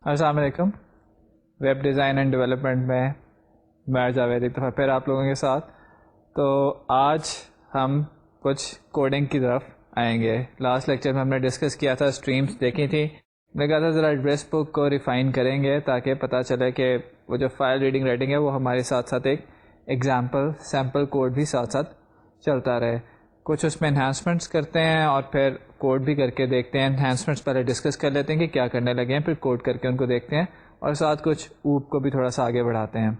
السلام علیکم. Web design and development میں میں جاوید ایک دفعہ پھر آپ لوگوں کے ساتھ. تو آج ہم کچھ کوڈنگ کی طرف آئیں گے. لاسٹ لیکچر میں ہم نے ڈسکس کیا تھا, اسٹریمز دیکھی تھی. میں کہا تھا ذرا ایڈریس بک کو ریفائن کریں گے تاکہ پتہ چلے کہ وہ جو فائل ریڈنگ رائٹنگ ہے وہ ہمارے ساتھ ساتھ ایک ایگزامپل سیمپل کوڈ بھی ساتھ ساتھ چلتا رہے. کچھ اس میں انہانسمنٹس کرتے ہیں اور پھر کوڈ بھی کر کے دیکھتے ہیں. انہانسمنٹس پہلے ڈسکس کر لیتے ہیں کہ کیا کرنے لگے ہیں, پھر کوڈ کر کے ان کو دیکھتے ہیں اور ساتھ کچھ اوپ کو بھی تھوڑا سا آگے بڑھاتے ہیں.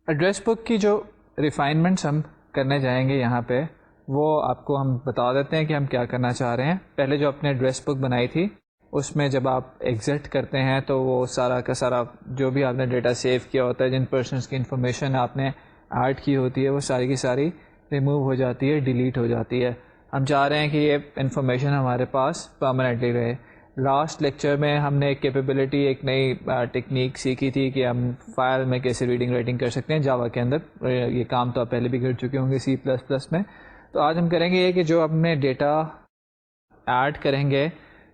ایڈریس بک کی جو ریفائنمنٹس ہم کرنے جائیں گے یہاں پہ, وہ آپ کو ہم بتا دیتے ہیں کہ ہم کیا کرنا چاہ رہے ہیں. پہلے جو اپنے ایڈریس بک بنائی تھی اس میں جب آپ ایگزٹ کرتے ہیں تو وہ سارا کا سارا جو بھی آپ نے ڈیٹا سیو کیا ہوتا ہے, جن پرسنس کی انفارمیشن آپ نے ایڈ کی ہوتی ہے, وہ ساری کی ساری ریموو ہو جاتی ہے, ڈیلیٹ ہو جاتی ہے. ہم چاہ رہے ہیں کہ یہ انفارمیشن ہمارے پاس پرماننٹلی رہے. لاسٹ لیکچر میں ہم نے ایک کیپیبلٹی, ایک نئی ٹیکنیک سیکھی تھی کہ ہم فائل میں کیسے ریڈنگ رائٹنگ کر سکتے ہیں جاوا کے اندر. یہ کام تو آپ پہلے بھی کر چکے ہوں گے سی پلس پلس میں. تو آج ہم کریں گے یہ کہ جو ہم نے ڈیٹا ایڈ کریں گے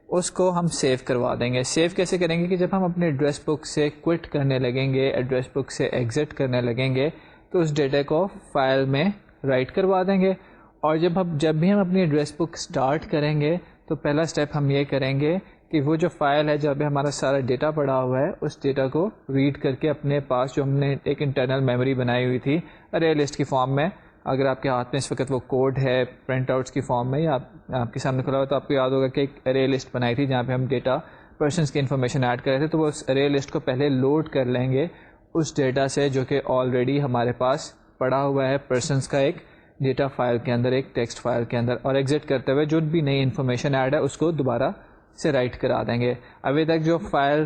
اس کو ہم سیو کروا دیں گے. سیو کیسے کریں گے کہ جب ہم اپنے ایڈریس بک سے کوئٹ کرنے لگیں گے, ایڈریس بک سے ایگزٹ کرنے لگیں گے, تو اس ڈیٹا کو فائل میں رائٹ کروا دیں گے. اور جب بھی ہم اپنی ایڈریس بک اسٹارٹ کریں گے تو پہلا اسٹیپ ہم یہ کریں گے کہ وہ جو فائل ہے جب ہمارا سارا ڈیٹا پڑا ہوا ہے اس ڈیٹا کو ریڈ کر کے اپنے پاس جو ہم نے ایک انٹرنل میموری بنائی ہوئی تھی ارے لسٹ کی فارم میں, اگر آپ کے ہاتھ میں اس وقت وہ کوڈ ہے پرنٹ آؤٹس کی فارم میں یا آپ کے سامنے کھلا ہوا, تو آپ کو یاد ہوگا کہ ایک ارے لسٹ بنائی تھی جہاں پہ ہم ڈیٹا پرسنس کی انفارمیشن ایڈ کر رہے تھے. تو وہ اس ارے لسٹ کو پہلے لوڈ کر لیں گے اس ڈیٹا سے جو کہ آلریڈی ہمارے پاس پڑا ہوا ہے پرسنس کا ایک ڈیٹا فائل کے اندر, ایک ٹیکسٹ فائل کے اندر, اور ایگزٹ کرتے ہوئے جو بھی نئی انفارمیشن ایڈ ہے اس کو دوبارہ سے رائٹ کرا دیں گے. ابھی تک جو فائل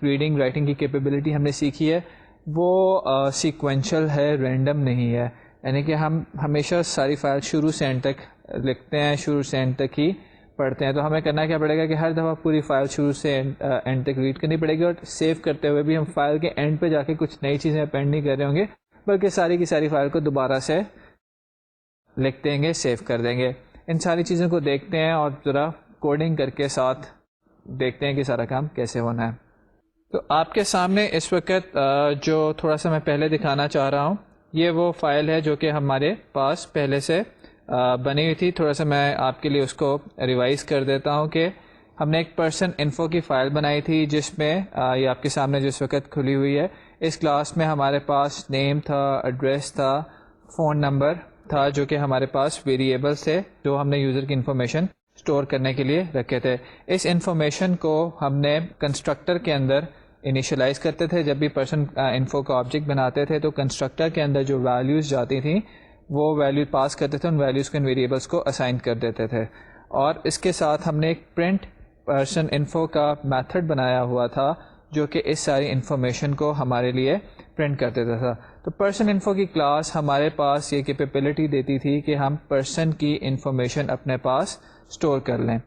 ریڈنگ رائٹنگ کی کیپیبلٹی ہم نے سیکھی ہے وہ سیکوینشل ہے, رینڈم نہیں ہے. یعنی کہ ہم ہمیشہ ساری فائل شروع سے اینڈ تک لکھتے ہیں, شروع سے اینڈ تک ہی پڑھتے ہیں. تو ہمیں کرنا کیا پڑے گا کہ ہر دفعہ پوری فائل شروع سے اینڈ تک ریڈ کرنی پڑے گی, اور سیو کرتے ہوئے بھی ہم فائل کے اینڈ پہ جا کے کچھ نئی چیزیں اپینڈ نہیں کر رہے ہوں گے, بلکہ ساری کی ساری فائل کو دوبارہ سے لکھ دیں گے, سیو کر دیں گے. ان ساری چیزوں کو دیکھتے ہیں اور ذرا کوڈنگ کر کے ساتھ دیکھتے ہیں کہ سارا کام کیسے ہونا ہے. تو آپ کے سامنے اس وقت جو تھوڑا سا میں پہلے دکھانا چاہ رہا ہوں, یہ وہ فائل ہے جو کہ ہمارے پاس پہلے سے بنی ہوئی تھی. تھوڑا سا میں آپ کے لیے اس کو ریوائز کر دیتا ہوں کہ ہم نے ایک پرسن انفو کی فائل بنائی تھی جس میں یہ آپ کے سامنے جس وقت کھلی ہوئی ہے. اس کلاس میں ہمارے پاس نیم تھا, ایڈریس تھا, فون نمبر تھا, جو کہ ہمارے پاس ویریبلس تھے جو ہم نے یوزر کی انفارمیشن اسٹور کرنے کے لیے رکھے تھے. اس انفارمیشن کو ہم نے کنسٹرکٹر کے اندر انیشلائز کرتے تھے. جب بھی پرسن انفو کا آبجیکٹ بناتے تھے تو کنسٹرکٹر کے اندر جو ویلیوز جاتی تھیں وہ ویلیو پاس کرتے تھے, ان ویلیوز کو ان ویریبلس کو اسائن کر دیتے تھے. اور اس کے ساتھ ہم نے ایک پرنٹ پرسن انفو کا میتھڈ بنایا ہوا تھا جو کہ اس ساری انفارمیشن کو ہمارے لیے پرنٹ کر دیتا تھا. تو پرسن انفو کی کلاس ہمارے پاس یہ کیپیبلٹی دیتی تھی کہ ہم پرسن کی انفارمیشن اپنے پاس اسٹور کر لیں.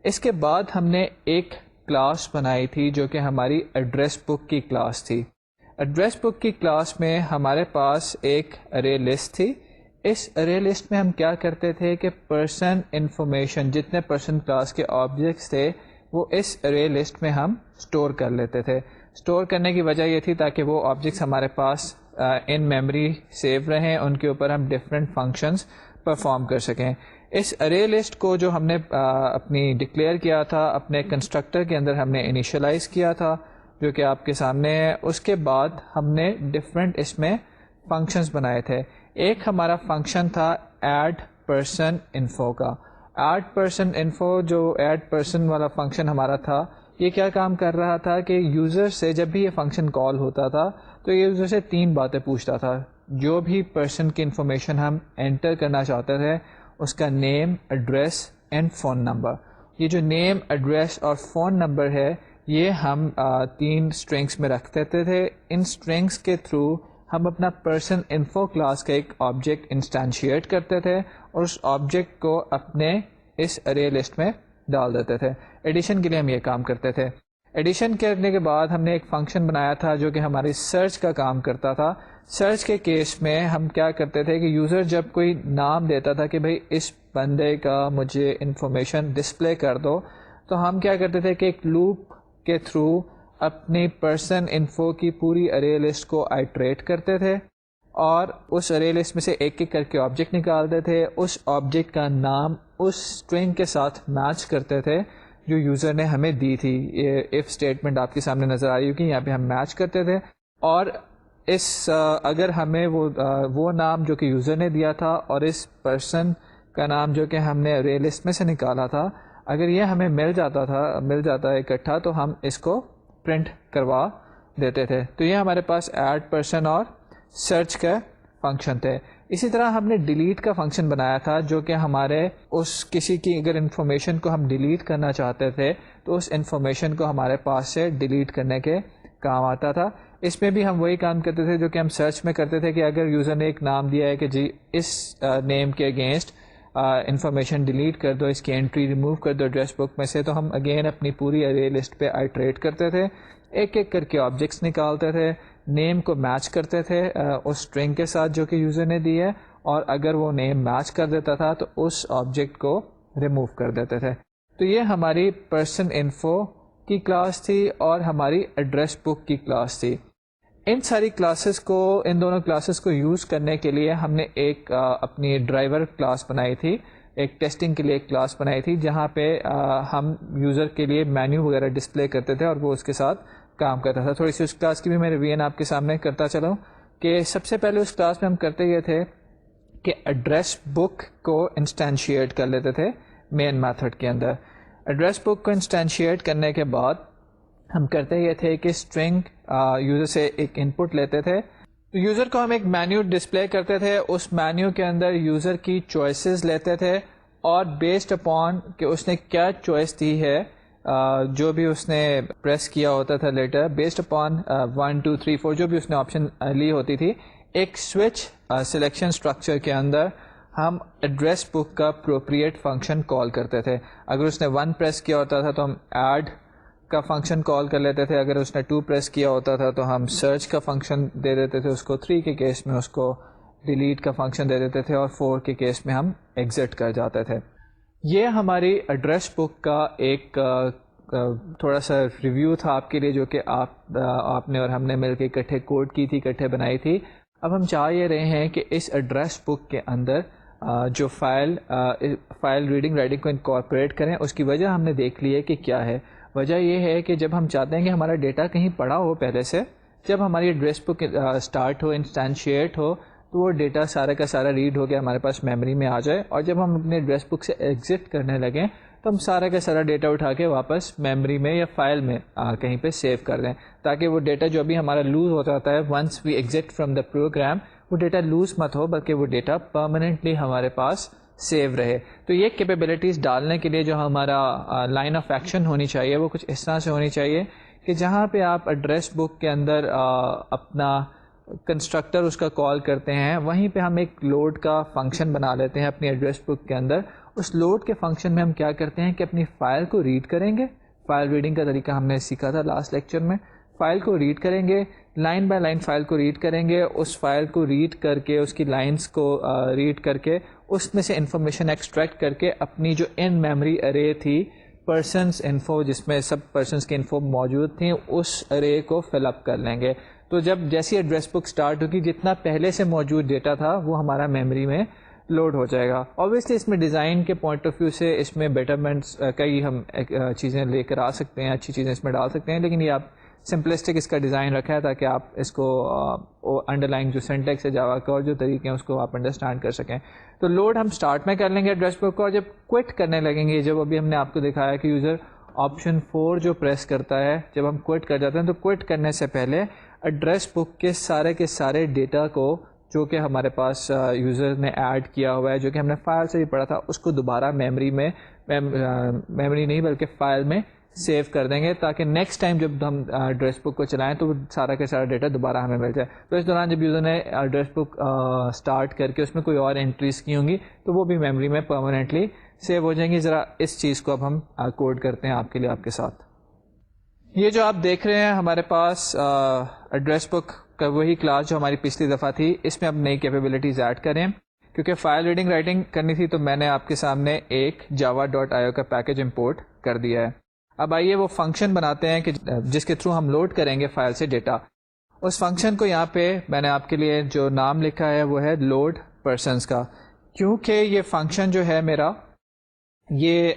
اس کے بعد ہم نے ایک کلاس بنائی تھی جو کہ ہماری ایڈریس بک کی کلاس تھی. ایڈریس بک کی کلاس میں ہمارے پاس ایک ارے لسٹ تھی. اس ارے لسٹ میں ہم کیا کرتے تھے کہ پرسن انفارمیشن جتنے پرسن کلاس کے آبجیکٹس تھے وہ اس ارے لسٹ میں ہم اسٹور کر لیتے تھے. اسٹور کرنے کی وجہ یہ تھی تاکہ وہ آبجیکٹس ہمارے پاس ان میموری سیو رہیں, ان کے اوپر ہم ڈفرینٹ فنکشنز پرفارم کر سکیں. اس ارے لسٹ کو جو ہم نے اپنی ڈکلیئر کیا تھا اپنے کنسٹرکٹر کے اندر ہم نے انیشلائز کیا تھا جو کہ آپ کے سامنے ہے. اس کے بعد ہم نے ڈفرینٹ اس میں فنکشنز بنائے تھے. ایک ہمارا فنکشن تھا ایڈ پرسن انفو کا. ایڈ پرسن انفو جو ایڈ پرسن والا فنکشن ہمارا تھا, یہ کیا کام کر رہا تھا کہ یوزر سے جب بھی یہ فنکشن کال ہوتا تھا تو یہ یوزر سے 3 باتیں پوچھتا تھا. جو بھی پرسن کی انفارمیشن ہم انٹر کرنا چاہتے تھے اس کا نیم, ایڈریس اینڈ فون نمبر. یہ جو نیم, ایڈریس اور فون نمبر ہے یہ ہم 3 اسٹرنگس میں رکھ دیتے تھے. ان اسٹرنگس کے تھرو ہم اپنا پرسن انفو کلاس کا ایک آبجیکٹ انسٹینشیٹ کرتے تھے اور اس آبجیکٹ کو اپنے اس ارے لسٹ میں ڈال دیتے تھے. ایڈیشن کے لیے ہم یہ کام کرتے تھے. ایڈیشن کرنے کے بعد ہم نے ایک فنکشن بنایا تھا جو کہ ہماری سرچ کا کام کرتا تھا. سرچ کے کیس میں ہم کیا کرتے تھے کہ یوزر جب کوئی نام دیتا تھا کہ بھائی اس بندے کا مجھے انفارمیشن ڈسپلے کر دو, تو ہم کیا کرتے تھے کہ ایک لوپ کے تھرو اپنی پرسن انفو کی پوری ارے لسٹ کو آئٹریٹ کرتے تھے اور اس ارے لسٹ میں سے ایک ایک کر کے آبجیکٹ نکالتے تھے. اس آبجیکٹ کا نام اس اسٹرنگ کے ساتھ میچ کرتے تھے جو یوزر نے ہمیں دی تھی. یہ ایف اسٹیٹمنٹ آپ کے سامنے نظر آ رہی ہوگی, یہاں پہ ہم میچ کرتے تھے اور اگر ہمیں وہ نام جو کہ یوزر نے دیا تھا اور اس پرسن کا نام جو کہ ہم نے ارے لسٹ میں سے نکالا تھا, اگر یہ ہمیں مل جاتا ہے اکٹھا, تو ہم اس کو پرنٹ کروا دیتے تھے. تو یہ ہمارے پاس ایڈ پرسن اور سرچ کا فنکشن تھے. اسی طرح ہم نے ڈیلیٹ کا فنکشن بنایا تھا جو کہ ہمارے کسی کی اگر انفارمیشن کو ہم ڈیلیٹ کرنا چاہتے تھے تو اس انفارمیشن کو ہمارے پاس سے ڈیلیٹ کرنے کے کام آتا تھا. اس میں بھی ہم وہی کام کرتے تھے جو کہ ہم سرچ میں کرتے تھے کہ اگر یوزر نے ایک نام دیا ہے کہ جی اس نیم کے اگینسٹ انفارمیشن ڈیلیٹ کر دو, اس کی انٹری ریموو کر دو ایڈریس بک میں سے, تو ہم اگین اپنی پوری ارے لسٹ پہ آئٹریٹ کرتے تھے, ایک ایک کر کے آبجیکٹس نکالتے تھے, نیم کو میچ کرتے تھے اس اسٹرنگ کے ساتھ جو کہ یوزر نے دی ہے, اور اگر وہ نیم میچ کر دیتا تھا تو اس آبجیکٹ کو ریموو کر دیتے تھے. تو یہ ہماری پرسن انفو کی کلاس تھی اور ہماری ایڈریس بک کی کلاس تھی. ان ساری کلاسز کو, ان دونوں کلاسز کو یوز کرنے کے لیے ہم نے ایک اپنی ڈرائیور کلاس بنائی تھی, ایک ٹیسٹنگ کے لیے ایک کلاس بنائی تھی جہاں پہ ہم یوزر کے لیے مینیو وغیرہ ڈسپلے کرتے تھے اور وہ اس کے ساتھ کام کرتا تھا. تھوڑی سی اس کلاس کی بھی میں ریویژن آپ کے سامنے کرتا چلوں کہ سب سے پہلے اس کلاس میں ہم کرتے یہ تھے کہ ایڈریس بک کو انسٹینشیٹ کر لیتے تھے مین میتھڈ کے اندر. ایڈریس بک کو انسٹینشیٹ کرنے کے بعد ہم کرتے یہ تھے کہ اسٹرنگ یوزر سے ایک ان پٹ لیتے تھے, تو یوزر کو ہم ایک مینیو ڈسپلے کرتے تھے, اس مینیو کے اندر یوزر کی چوائسیز لیتے تھے اور بیسڈ اپون کہ اس نے کیا چوائس دی ہے, جو بھی اس نے پریس کیا ہوتا تھا لیٹر, بیسڈ اپون 1 2 3 4 جو بھی اس نے آپشن لی ہوتی تھی, ایک سوئچ سلیکشن اسٹرکچر کے اندر ہم ایڈریس بک کا اپروپریٹ فنکشن کال کرتے تھے. اگر اس نے 1 پریس کیا ہوتا تھا تو ہم ایڈ کا فنکشن کال کر لیتے تھے, اگر اس نے 2 پریس کیا ہوتا تھا تو ہم سرچ کا فنکشن دے دیتے تھے اس کو, 3 کے کیس میں اس کو ڈیلیٹ کا فنکشن دے دیتے تھے اور 4 کے کیس میں ہم ایگزٹ کر جاتے تھے. یہ ہماری ایڈریس بک کا ایک تھوڑا سا ریویو تھا آپ کے لیے جو کہ آپ نے اور ہم نے مل کے اکٹھے کوڈ کی تھی, اکٹھے بنائی تھی. اب ہم چاہ یہ رہے ہیں کہ اس ایڈریس بک کے اندر جو فائل ریڈنگ رائٹنگ کو انکارپوریٹ کریں. اس کی وجہ ہم نے دیکھ لی ہے کہ کیا ہے. وجہ یہ ہے کہ جب ہم چاہتے ہیں کہ ہمارا ڈیٹا کہیں پڑا ہو پہلے سے, جب ہماری ایڈریس بک اسٹارٹ ہو, انسٹینشیٹ ہو, تو وہ ڈیٹا سارا کا سارا ریڈ ہو کے ہمارے پاس میموری میں آ جائے, اور جب ہم اپنے ایڈریس بک سے ایگزٹ کرنے لگیں تو ہم سارا کا سارا ڈیٹا اٹھا کے واپس میموری میں یا فائل میں کہیں پہ سیو کر دیں, تاکہ وہ ڈیٹا جو بھی ہمارا لوز ہو جاتا ہے once we exit from the program, وہ ڈیٹا لوز مت ہو بلکہ وہ ڈیٹا پرماننٹلی ہمارے پاس سیو رہے. تو یہ کیپیبلٹیز ڈالنے کے لیے جو ہمارا لائن آف ایکشن ہونی چاہیے وہ کچھ اس طرح سے ہونی چاہیے کہ جہاں پہ آپ ایڈریس بک کے اندر اپنا کنسٹرکٹر اس کا کال کرتے ہیں, وہیں پہ ہم ایک لوڈ کا فنکشن بنا لیتے ہیں اپنی ایڈریس بک کے اندر. اس لوڈ کے فنکشن میں ہم کیا کرتے ہیں کہ اپنی فائل کو ریڈ کریں گے. فائل ریڈنگ کا طریقہ ہم نے سیکھا تھا لاسٹ لیکچر میں. فائل کو ریڈ کریں گے, لائن بائی لائن فائل کو ریڈ کریں گے, اس فائل کو ریڈ کر کے اس کی لائنس کو ریڈ کر کے اس میں سے انفارمیشن ایکسٹریکٹ کر کے اپنی جو ان میموری ارے تھی پرسنس انفو, جس میں سب پرسنس کی انفو موجود تھیں, اس ارے کو فل اپ کر لیں گے. تو جب جیسی ایڈریس بک اسٹارٹ ہوگی جتنا پہلے سے موجود ڈیٹا تھا وہ ہمارا میموری میں لوڈ ہو جائے گا. اوبویسلی اس میں ڈیزائن کے پوائنٹ آف ویو سے اس میں بیٹرمنٹس کئی ہم چیزیں لے کر آ سکتے ہیں, اچھی چیزیں اس میں ڈال سکتے ہیں, لیکن یہ آپ سمپلسٹک اس کا ڈیزائن رکھا ہے تاکہ آپ اس کو انڈر لائن جو سینٹیکس ہے جاوا کا اور جو طریقے ہیں اس کو آپ انڈرسٹینڈ کر سکیں. تو لوڈ ہم اسٹارٹ میں کر لیں گے ایڈریس بک کو, اور جب کوئٹ کرنے لگیں گے, جب ابھی ہم نے آپ کو دکھایا کہ یوزر آپشن 4 جو پریس کرتا ہے جب ہم کوئٹ کر جاتے ہیں, تو کوئٹ کرنے سے پہلے ایڈریس بک کے سارے ڈیٹا کو جو کہ ہمارے پاس یوزر نے ایڈ کیا ہوا ہے, جو کہ ہم نے فائل سے بھی پڑھا تھا, اس کو دوبارہ میموری نہیں بلکہ فائل میں سیو کر دیں گے تاکہ نیکسٹ ٹائم جب ہم ایڈریس بک کو چلائیں تو وہ سارا کا سارا ڈیٹا دوبارہ ہمیں مل جائے. تو اس دوران جب یوزر نے ایڈریس بک اسٹارٹ کر کے اس میں کوئی اور انٹریز کی ہوں گی تو وہ بھی میموری میں پرماننٹلی سیو ہو جائیں گی. ذرا اس چیز کو اب ہم کوڈ کرتے ہیں آپ کے لیے آپ کے ساتھ. یہ جو آپ دیکھ رہے ہیں ہمارے پاس ایڈریس بک کا وہی کلاس جو ہماری پچھلی دفعہ تھی. اس میں اب نئی کیپیبلٹیز ایڈ کریں کیونکہ فائل ریڈنگ رائٹنگ کرنی تھی تو میں نے آپ کے سامنے ایک java.io کا پیکج امپورٹ کر دیا ہے. اب آئیے وہ فنکشن بناتے ہیں کہ جس کے تھرو ہم لوڈ کریں گے فائل سے ڈیٹا. اس فنکشن کو یہاں پہ میں نے آپ کے لیے جو نام لکھا ہے وہ ہے لوڈ پرسنس کا. کیونکہ یہ فنکشن جو ہے میرا یہ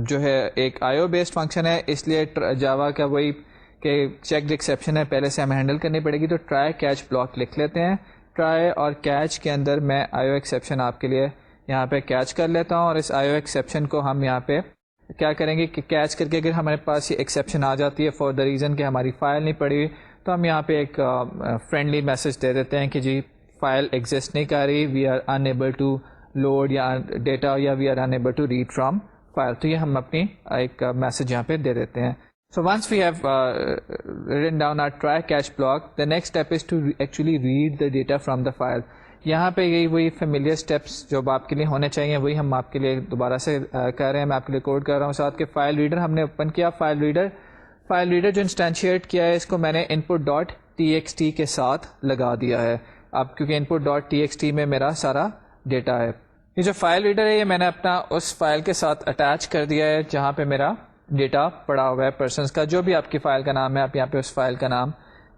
جو ہے ایک آئی او بیسڈ فنکشن ہے اس لیے جاوا کا وہی کہ چیک ایکسیپشن ہے پہلے سے ہمیں ہینڈل کرنی پڑے گی. تو ٹرائی کیچ بلاک لکھ لیتے ہیں. ٹرائی اور کیچ کے اندر میں آئی او ایکسیپشن آپ کے لیے یہاں پہ کیچ کر لیتا ہوں اور اس آئی او ایکسیپشن کو ہم یہاں پہ کیا کریں گے کہ کیچ کر کے اگر ہمارے پاس یہ ایکسیپشن آ جاتی ہے فار دا ریزن کہ ہماری فائل نہیں پڑی تو ہم یہاں پہ ایک فرینڈلی میسج دے دیتے ہیں کہ جی فائل ایگزسٹ نہیں کر رہی, we are enable to load یا ڈیٹا یا we are enable to read from file. تو یہ ہم اپنی ایک میسج یہاں پہ دے دیتے ہیں. So once we have written down our try catch block, the next step is to actually read the data from the file. یہاں پہ یہی وہی فیملیئر اسٹیپس جو آپ کے لیے ہونے چاہیے وہی ہم آپ کے لیے دوبارہ سے کر رہے ہیں. میں آپ کے لیے کوڈ کر رہا ہوں ساتھ کے فائل ریڈر ہم نے اوپن کیا. فائل ریڈر جو انسٹینشیٹ کیا ہے اس کو میں نے input.txt کے ساتھ لگا دیا ہے اب کیونکہ input.txt میں میرا سارا ڈیٹا ہے. یہ جو فائل ریڈر ہے یہ میں نے اپنا اس فائل کے ساتھ اٹیچ کر دیا ہے جہاں پہ میرا ڈیٹا پڑا ہوا ہے پرسنس کا. جو بھی آپ کی فائل کا نام ہے آپ یہاں پہ اس فائل کا نام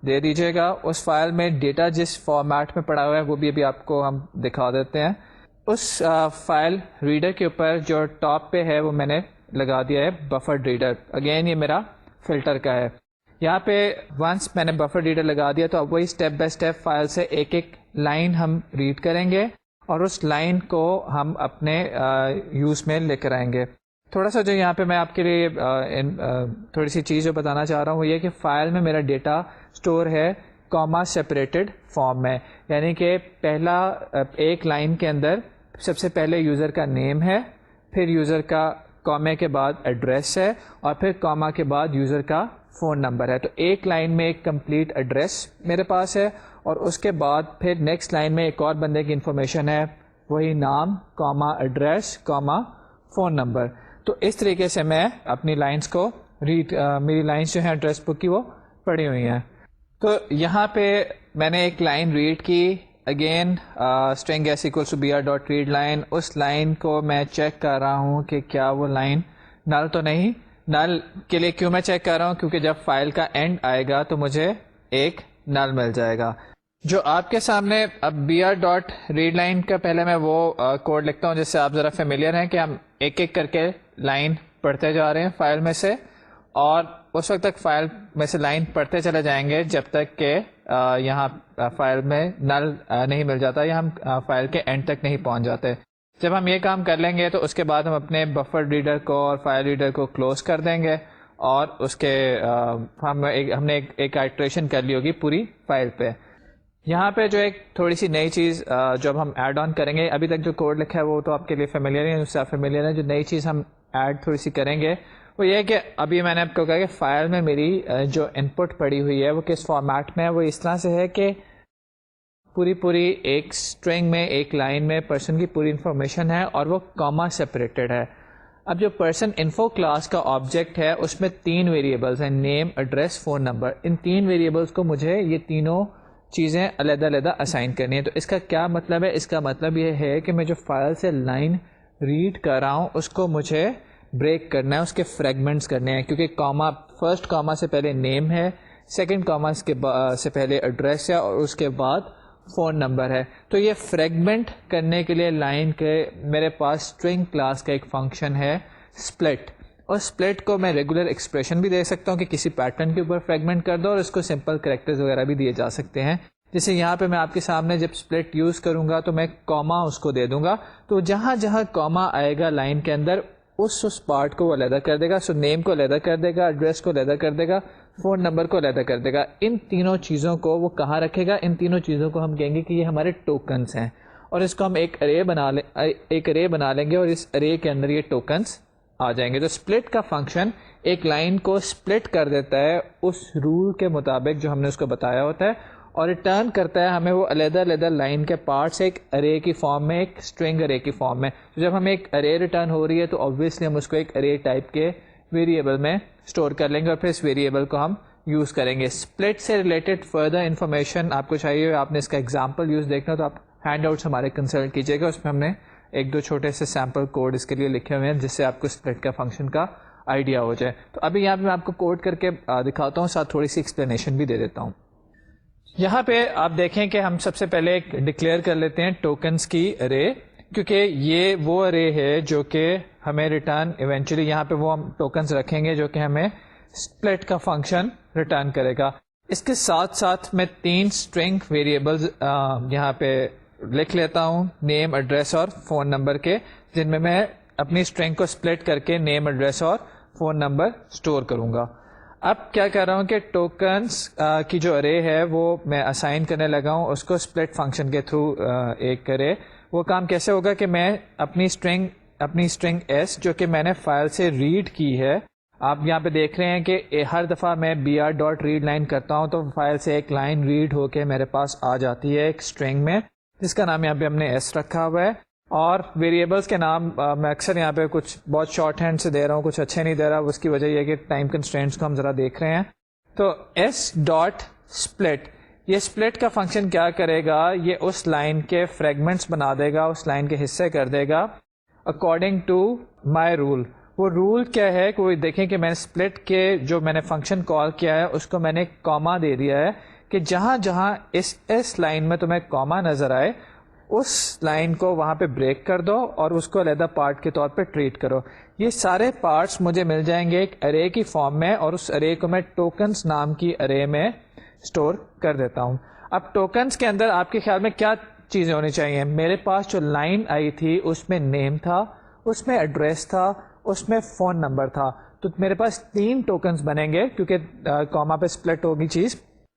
دے دیجیے گا. اس فائل میں ڈیٹا جس فارمیٹ میں پڑا ہوا ہے وہ بھی ابھی آپ کو ہم دکھا دیتے ہیں. اس فائل ریڈر کے اوپر جو ٹاپ پہ ہے وہ میں نے لگا دیا ہے بفر ریڈر. اگین یہ میرا فلٹر کا ہے. یہاں پہ ونس میں نے بفر ریڈر لگا دیا تو اب وہی اسٹیپ بائی اسٹیپ فائل سے ایک ایک لائن ہم ریڈ کریں گے اور اس لائن کو ہم اپنے یوز میں لے کر آئیں گے. تھوڑا سا جو یہاں پہ میں آپ کے لیے تھوڑی سی چیز جو بتانا چاہ رہا ہوں وہ یہ کہ فائل میں میرا ڈیٹا اسٹور ہے کاما سیپریٹڈ فارم میں, یعنی کہ پہلا ایک لائن کے اندر سب سے پہلے یوزر کا نیم ہے, پھر یوزر کا کامے کے بعد ایڈریس ہے اور پھر کاما کے بعد یوزر کا فون نمبر ہے. تو ایک لائن میں ایک کمپلیٹ ایڈریس میرے پاس ہے اور اس کے بعد پھر نیکسٹ لائن میں ایک اور بندے کی انفارمیشن ہے وہی نام Cama address Cama phone number. تو اس طریقے سے میں اپنی لائنس کو میری لائنس جو ہیں ایڈریس بک کی وہ پڑھی ہوئی ہیں. تو یہاں پہ میں نے ایک لائن ریڈ کی. Again string s equals to b r dot read line. اس لائن کو میں چیک کر رہا ہوں کہ کیا وہ لائن نل تو نہیں. نل کے لیے کیوں میں چیک کر رہا ہوں کیونکہ جب فائل کا اینڈ آئے گا تو مجھے ایک نل مل جائے گا. جو آپ کے سامنے اب b r dot read line کا پہلے میں وہ کوڈ لکھتا ہوں جس سے آپ ذرا فیملیئر ہیں کہ ہم ایک ایک کر کے لائن پڑھتے جا رہے ہیں فائل میں سے اور اس وقت تک فائل میں سے لائن پڑھتے چلے جائیں گے جب تک کہ یہاں فائل میں نل نہیں مل جاتا یا ہم فائل کے اینڈ تک نہیں پہنچ جاتے. جب ہم یہ کام کر لیں گے تو اس کے بعد ہم اپنے بفر ریڈر کو اور فائل ریڈر کو کلوز کر دیں گے اور اس کے ہم نے ایک آئٹریشن کر لی ہوگی پوری فائل پہ. یہاں پہ جو ایک تھوڑی سی نئی چیز جب ہم ایڈ آن کریں گے, ابھی تک جو کوڈ لکھا ہے وہ تو آپ کے لیے فیملیئر ہے, اس سے آپ فیملیئر ہیں. جو نئی چیز ہم ایڈ تھوڑی سی کریں گے وہ یہ ہے کہ ابھی میں نے آپ کو کہا کہ فائل میں میری جو ان پٹ پڑی ہوئی ہے وہ کس فارمیٹ میں ہے. وہ اس طرح سے ہے کہ پوری ایک اسٹرنگ میں ایک لائن میں پرسن کی پوری انفارمیشن ہے اور وہ کاما سیپریٹڈ ہے. اب جو پرسن انفو کلاس کا آبجیکٹ ہے اس میں 3 ویریبلس ہیں, نیم ایڈریس فون نمبر. ان 3 ویریبلس کو مجھے یہ تینوں چیزیں علیحدہ اسائن کرنی ہے. تو اس کا کیا مطلب ہے؟ اس کا مطلب یہ ہے کہ میں جو فائل سے لائن ریڈ کر رہا ہوں اس کو مجھے بریک کرنا ہے, اس کے فریگمنٹس کرنے ہیں کیونکہ کاما فرسٹ کاما سے پہلے نیم ہے, سیکنڈ کاما سے پہلے ایڈریس ہے اور اس کے بعد فون نمبر ہے. تو یہ فریگمنٹ کرنے کے لیے لائن کے میرے پاس اسٹرنگ کلاس کا ایک فنکشن ہے اسپلٹ, اور اسپلٹ کو میں ریگولر ایکسپریشن بھی دے سکتا ہوں کہ کسی پیٹرن کے اوپر فریگمنٹ کر دو اور اس کو سمپل کریکٹرز وغیرہ بھی دیے جا سکتے ہیں. جیسے یہاں پہ میں آپ کے سامنے جب اسپلٹ یوز کروں گا تو میں کاما اس کو دے دوں گا, تو جہاں جہاں کاما آئے گا لائن کے اندر اس پارٹ کو وہ علیحدہ کر دے گا. سو نیم کو علیحدہ کر دے گا, ایڈریس کو علیحدہ کر دے گا, فون نمبر کو علیحدہ کر دے گا. ان تینوں چیزوں کو وہ کہاں رکھے گا؟ ان تینوں چیزوں کو ہم کہیں گے کہ یہ ہمارے ٹوکنس ہیں اور اس کو ہم ایک ارے بنا لیں گے اور اس ارے کے اندر یہ ٹوکنس آ جائیں گے. تو اسپلٹ کا فنکشن ایک لائن کو اسپلٹ کر دیتا ہے اس رول کے مطابق جو ہم نے اس کو بتایا ہوتا ہے, اور ریٹرن کرتا ہے ہمیں وہ علیحدہ علیحدہ لائن کے پارٹس ایک ارے کی فارم میں, ایک اسٹرنگ ارے کی فارم میں. تو جب ہمیں ایک ارے ریٹرن ہو رہی ہے تو آبویسلی ہم اس کو ایک ارے ٹائپ کے ویریبل میں اسٹور کر لیں گے, اور پھر اس ویریبل کو ہم یوز کریں گے. اسپلٹ سے ریلیٹڈ فردر انفارمیشن آپ کو چاہیے, آپ نے اس کا ایگزامپل یوز دیکھنا تو آپ ہینڈ آؤٹس ہمارے کنسلٹ کیجیے گا, اس میں ہم نے ایک دو چھوٹے سے سیمپل کوڈ اس کے لیے لکھے ہوئے ہیں جس سے آپ کو اسپلٹ کا فنکشن کا آئیڈیا ہو جائے. تو ابھی یہاں پہ میں آپ کو کوڈ کر کے دکھاتا ہوں, ساتھ تھوڑی سی ایکسپلینیشن بھی دے دیتا ہوں. یہاں پہ آپ دیکھیں کہ ہم سب سے پہلے ایک ڈکلیئر کر لیتے ہیں ٹوکنس کی ارے, کیونکہ یہ وہ ارے ہے جو کہ ہمیں ریٹرن ایونچولی یہاں پہ وہ ہم ٹوکنس رکھیں گے جو کہ ہمیں اسپلٹ کا فنکشن ریٹرن کرے گا. اس کے ساتھ ساتھ میں 3 اسٹرنگ ویریبلز یہاں پہ لکھ لیتا ہوں, نیم, ایڈریس اور فون نمبر کے, جن میں میں اپنی اسٹرنگ کو اسپلٹ کر کے نیم, ایڈریس اور فون نمبر اسٹور کروں گا. اب کیا کر رہا ہوں کہ ٹوکنس کی جو ارے ہے وہ میں اسائن کرنے لگا ہوں اس کو اسپلٹ فنکشن کے تھرو ایک کرے. وہ کام کیسے ہوگا کہ میں اپنی اسٹرنگ ایس جو کہ میں نے فائل سے ریڈ کی ہے, آپ یہاں پہ دیکھ رہے ہیں کہ ہر دفعہ میں br.read لائن کرتا ہوں تو فائل سے ایک لائن ریڈ ہو کے میرے پاس آ جاتی ہے ایک اسٹرنگ میں, جس کا نام یہاں پہ ہم نے ایس رکھا ہوا ہے. اور ویریبلس کے نام میں اکثر یہاں پہ کچھ بہت شارٹ ہینڈ سے دے رہا ہوں, کچھ اچھے نہیں دے رہا, اس کی وجہ یہ کہ ٹائم کنسٹرینٹس کو ہم ذرا دیکھ رہے ہیں. تو ایس ڈاٹ اسپلٹ, یہ اسپلٹ کا فنکشن کیا کرے گا, یہ اس لائن کے فریگمنٹس بنا دے گا, اس لائن کے حصے کر دے گا اکارڈنگ ٹو مائی رول. وہ رول کیا ہے کہ وہ دیکھیں کہ میں نے اسپلٹ کے جو میں نے فنکشن کال کیا ہے اس کو میں نے کاما دے دیا ہے کہ جہاں جہاں اس لائن میں تمہیں کاما نظر آئے اس لائن کو وہاں پہ بریک کر دو اور اس کو علیحدہ پارٹ کے طور پہ ٹریٹ کرو. یہ سارے پارٹس مجھے مل جائیں گے ایک ارے کی فارم میں, اور اس ارے کو میں ٹوکنس نام کی ارے میں اسٹور کر دیتا ہوں. اب ٹوکنس کے اندر آپ کے خیال میں کیا چیزیں ہونی چاہیے؟ میرے پاس جو لائن آئی تھی اس میں نیم تھا, اس میں ایڈریس تھا, اس میں فون نمبر تھا. تو میرے پاس 3 ٹوکنس بنیں گے کیونکہ کاما پہ اسپلٹ ہوگی چیز.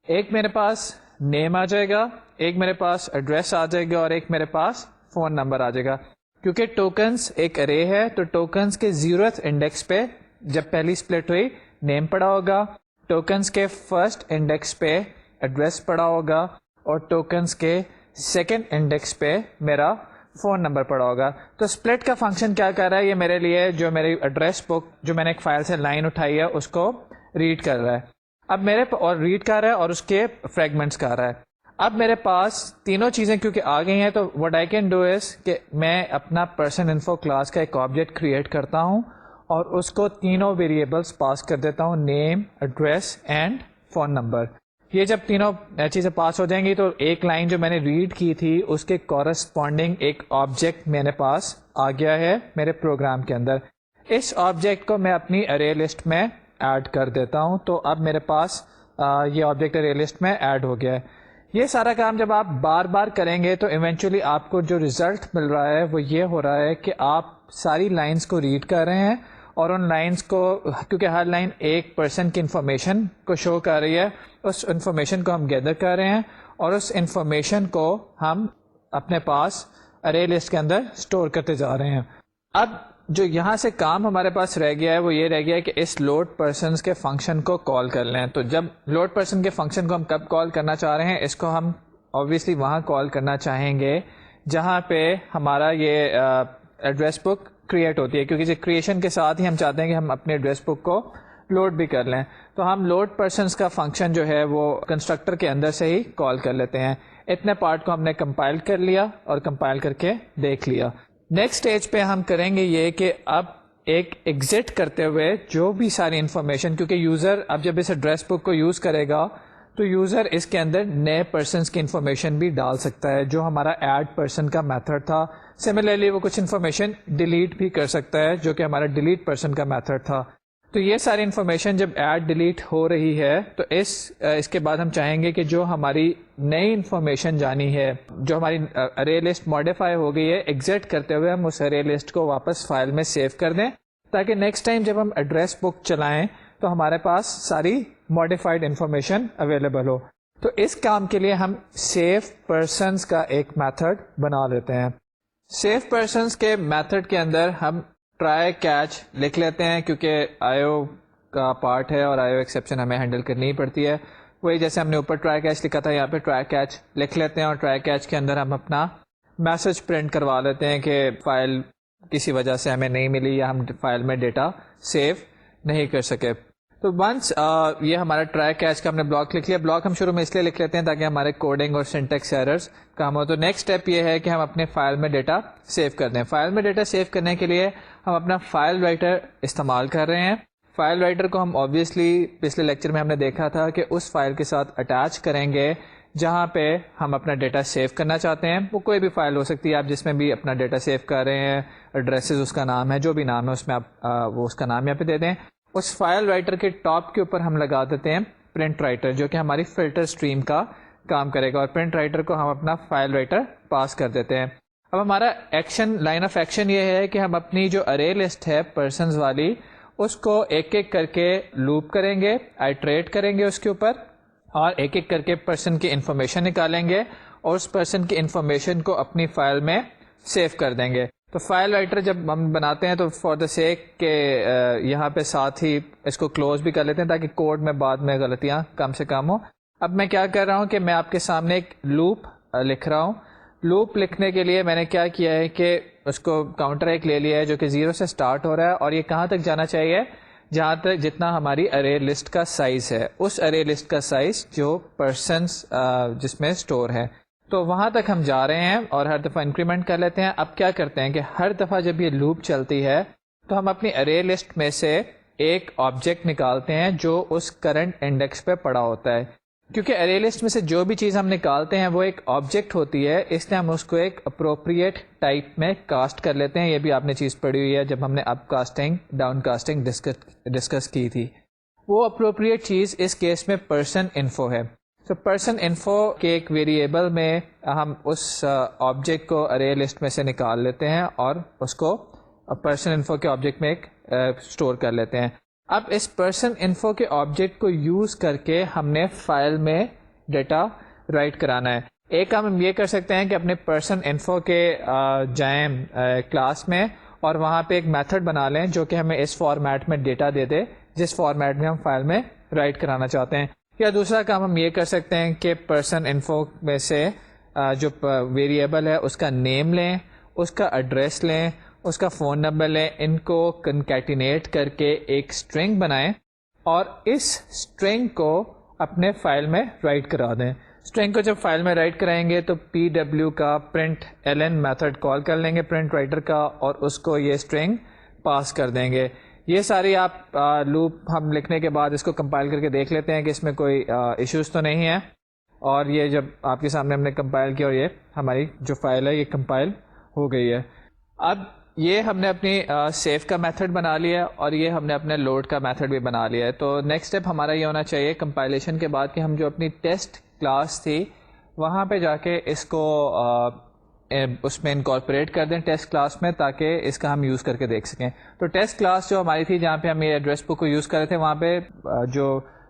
ایک میرے پاس نیم آ جائے گا, ایک میرے پاس ایڈریس آ جائے گا, اور ایک میرے پاس فون نمبر آ جائے گا. کیونکہ ٹوکنس ایک ارے ہے تو ٹوکنس کے 0th انڈیکس پہ جب پہلی اسپلٹ ہوئی نیم پڑا ہوگا, ٹوکنس کے 1st انڈیکس پہ ایڈریس پڑا ہوگا, اور ٹوکنس کے 2nd انڈیکس پہ میرا فون نمبر پڑا ہوگا. تو اسپلٹ کا فنکشن کیا کر رہا ہے, یہ میرے لیے جو میری ایڈریس بک جو میں نے ایک فائل سے لائن اٹھائی ہے اس کو ریڈ کر رہا ہے. اب میرے اور ریڈ کر رہا ہے اور اس کے فریگمنٹس کر رہا ہے. اب میرے پاس تینوں چیزیں کیونکہ آ گئی ہیں تو what I can do is کہ میں اپنا پرسن انفو کلاس کا ایک آبجیکٹ کریٹ کرتا ہوں اور اس کو تینوں ویریبلس پاس کر دیتا ہوں, نیم, ایڈریس اینڈ فون نمبر. یہ جب تینوں چیزیں پاس ہو جائیں گی تو ایک لائن جو میں نے ریڈ کی تھی اس کے کورسپونڈنگ ایک آبجیکٹ میرے پاس آ گیا ہے میرے پروگرام کے اندر. اس آبجیکٹ کو میں اپنی ارے لسٹ میں ایڈ کر دیتا ہوں, تو اب میرے پاس یہ آبجیکٹ ارے لسٹ میں ایڈ ہو گیا ہے. یہ سارا کام جب آپ بار بار کریں گے تو ایونچولی آپ کو جو ریزلٹ مل رہا ہے وہ یہ ہو رہا ہے کہ آپ ساری لائنس کو ریڈ کر رہے ہیں, اور ان لائنس کو کیونکہ ہر لائن ایک پرسن کی انفارمیشن کو شو کر رہی ہے, اس انفارمیشن کو ہم گیدر کر رہے ہیں اور اس انفارمیشن کو ہم اپنے پاس ارے لسٹ کے اندر اسٹور کرتے جا رہے ہیں. اب جو یہاں سے کام ہمارے پاس رہ گیا ہے وہ یہ رہ گیا ہے کہ اس لوڈ پرسنس کے فنکشن کو کال کر لیں. تو جب لوڈ پرسن کے فنکشن کو ہم کب کال کرنا چاہ رہے ہیں, اس کو ہم آبویسلی وہاں کال کرنا چاہیں گے جہاں پہ ہمارا یہ ایڈریس بک کریٹ ہوتی ہے, کیونکہ کریشن کے ساتھ ہی ہم چاہتے ہیں کہ ہم اپنے ایڈریس بک کو لوڈ بھی کر لیں. تو ہم لوڈ پرسنس کا فنکشن جو ہے وہ کنسٹرکٹر کے اندر سے ہی کال کر لیتے ہیں. اتنے پارٹ کو ہم نے کمپائل کر لیا اور کمپائل کر کے دیکھ لیا. نیکسٹ اسٹیج پہ ہم کریں گے یہ کہ اب ایک ایگزٹ کرتے ہوئے جو بھی ساری انفارمیشن, کیونکہ یوزر اب جب اس ایڈریس بک کو یوز کرے گا تو یوزر اس کے اندر نئے پرسنس کی انفارمیشن بھی ڈال سکتا ہے, جو ہمارا ایڈ پرسن کا میتھڈ تھا. سملرلی وہ کچھ انفارمیشن ڈیلیٹ بھی کر سکتا ہے جو کہ ہمارا ڈیلیٹ پرسن کا میتھڈ تھا. تو یہ ساری انفارمیشن جب ایڈ ڈیلیٹ ہو رہی ہے تو اس کے بعد ہم چاہیں گے کہ جو ہماری نئی انفارمیشن جانی ہے, جو ہماری ارے لسٹ ماڈیفائی ہو گئی ہے, ایگزٹ کرتے ہوئے ہم اس ارے لسٹ کو واپس فائل میں سیو کر دیں تاکہ نیکسٹ ٹائم جب ہم ایڈریس بک چلائیں تو ہمارے پاس ساری ماڈیفائڈ انفارمیشن اویلیبل ہو. تو اس کام کے لیے ہم سیو پرسنس کا ایک میتھڈ بنا لیتے ہیں. سیو پرسنس کے میتھڈ کے اندر ہم ٹرائی کیچ لکھ لیتے ہیں کیونکہ کا پارٹ ہے اور IO ایکسیپشن ہمیں ہینڈل کرنی ہی پڑتی ہے. وہی جیسے ہم نے اوپر ٹرائی کیچ لکھا تھا, یہاں پہ ٹرائی کیچ لکھ لیتے ہیں اور ٹرائی کیچ کے اندر ہم اپنا میسج پرنٹ کروا لیتے ہیں کہ فائل کسی وجہ سے ہمیں نہیں ملی یا ہم فائل میں ڈیٹا سیو نہیں کر سکے. تو ونس یہ ہمارا ٹرائی کیچ کا ہم نے بلاک لکھ لیا. بلاک ہم شروع میں اس لیے لکھ لیتے ہیں تاکہ ہمارے کوڈنگ اور سنٹیکس ایررز کم ہو. تو نیکسٹ اسٹیپ یہ ہے کہ ہم اپنے فائل میں ڈیٹا سیو کر دیں. فائل میں ڈیٹا سیو کرنے کے لیے ہم اپنا فائل رائٹر استعمال کر رہے ہیں. فائل رائٹر کو ہم آبویسلی پچھلے لیکچر میں ہم نے دیکھا تھا کہ اس فائل کے ساتھ اٹیچ کریں گے جہاں پہ ہم اپنا ڈیٹا سیو کرنا چاہتے ہیں. وہ کوئی بھی فائل ہو سکتی ہے, آپ جس میں بھی اپنا ڈیٹا سیو کر رہے ہیں, ایڈریسز اس کا نام ہے, جو بھی نام ہے اس میں آپ وہ اس کا نام یہاں پہ دے دیں. اس فائل رائٹر کے ٹاپ کے اوپر ہم لگا دیتے ہیں پرنٹ رائٹر, جو کہ ہماری فلٹر اسٹریم کا کام کرے گا, اور پرنٹ رائٹر کو ہم اپنا فائل رائٹر پاس کر دیتے ہیں. اب ہمارا ایکشن, لائن آف ایکشن یہ ہے کہ ہم اپنی جو ارے لسٹ ہے پرسنز والی, اس کو ایک ایک کر کے لوپ کریں گے, آئٹریٹ کریں گے اس کے اوپر, اور ایک ایک کر کے پرسن کی انفارمیشن نکالیں گے اور اس پرسن کی انفارمیشن کو اپنی فائل میں سیو کر دیں گے. تو فائل رائٹر جب ہم بناتے ہیں تو فار دا سیک کہ یہاں پہ ساتھ ہی اس کو کلوز بھی کر لیتے ہیں تاکہ کوڈ میں بعد میں غلطیاں کم سے کم ہوں. اب میں کیا کر رہا ہوں کہ میں آپ کے سامنے ایک لوپ لکھ رہا ہوں. لوپ لکھنے کے لیے میں نے کیا کیا ہے کہ اس کو کاؤنٹر ایک لے لیا ہے جو کہ 0 سے سٹارٹ ہو رہا ہے, اور یہ کہاں تک جانا چاہیے, جہاں تک جتنا ہماری ارے لسٹ کا سائز ہے, اس ارے لسٹ کا سائز جو پرسنس جس میں اسٹور ہے, تو وہاں تک ہم جا رہے ہیں اور ہر دفعہ انکریمنٹ کر لیتے ہیں. اب کیا کرتے ہیں کہ ہر دفعہ جب یہ لوپ چلتی ہے تو ہم اپنی ارے لسٹ میں سے ایک آبجیکٹ نکالتے ہیں جو اس کرنٹ انڈیکس پہ پڑا ہوتا ہے. کیونکہ ارے لسٹ میں سے جو بھی چیز ہم نکالتے ہیں وہ ایک آبجیکٹ ہوتی ہے, اس لیے ہم اس کو ایک اپروپریٹ ٹائپ میں کاسٹ کر لیتے ہیں. یہ بھی آپ نے چیز پڑھی ہوئی ہے جب ہم نے اپ کاسٹنگ ڈاؤن کاسٹنگ ڈسکس کی تھی. وہ اپروپریٹ چیز اس کیس میں پرسن انفو ہے. تو پرسن انفو کے ایک ویریبل میں ہم اس آبجیکٹ کو ارے لسٹ میں سے نکال لیتے ہیں اور اس کو پرسن انفو کے آبجیکٹ میں ایک اسٹور کر لیتے ہیں. اب اس پرسن انفو کے آبجیکٹ کو یوز کر کے ہم نے فائل میں ڈیٹا رائٹ کرانا ہے. ایک کام ہم یہ کر سکتے ہیں کہ اپنے پرسن انفو کے جائیں کلاس میں اور وہاں پہ ایک میتھڈ بنا لیں جو کہ ہمیں اس فارمیٹ میں ڈیٹا دے دے جس فارمیٹ میں ہم فائل میں رائٹ کرانا چاہتے ہیں. یا دوسرا کام ہم یہ کر سکتے ہیں کہ پرسن انفو میں سے جو ویریبل ہے اس کا نیم لیں, اس کا ایڈریس لیں, اس کا فون نمبر لیں, ان کو کنکیٹینیٹ کر کے ایک اسٹرنگ بنائیں اور اس اسٹرنگ کو اپنے فائل میں رائٹ کرا دیں. اسٹرنگ کو جب فائل میں رائٹ کرائیں گے تو PW کا پرنٹ ln میتھڈ کال کر لیں گے پرنٹ رائٹر کا, اور اس کو یہ اسٹرنگ پاس کر دیں گے. یہ ساری آپ لوپ ہم لکھنے کے بعد اس کو کمپائل کر کے دیکھ لیتے ہیں کہ اس میں کوئی ایشوز تو نہیں ہے. اور یہ جب آپ کے سامنے ہم نے کمپائل کیا اور یہ ہماری جو فائل ہے یہ کمپائل ہو گئی ہے. اب یہ ہم نے اپنی سیو کا میتھڈ بنا لیا ہے اور یہ ہم نے اپنے لوڈ کا میتھڈ بھی بنا لیا ہے. تو نیکسٹ اسٹیپ ہمارا یہ ہونا چاہیے کمپائلیشن کے بعد کہ ہم جو اپنی ٹیسٹ کلاس تھی وہاں پہ جا کے اس کو اس میں انکارپوریٹ کر دیں ٹیسٹ کلاس میں, تاکہ اس کا ہم یوز کر کے دیکھ سکیں. تو ٹیسٹ کلاس جو ہماری تھی جہاں پہ ہم یہ ایڈریس بک کو یوز کر رہے تھے, وہاں پہ جو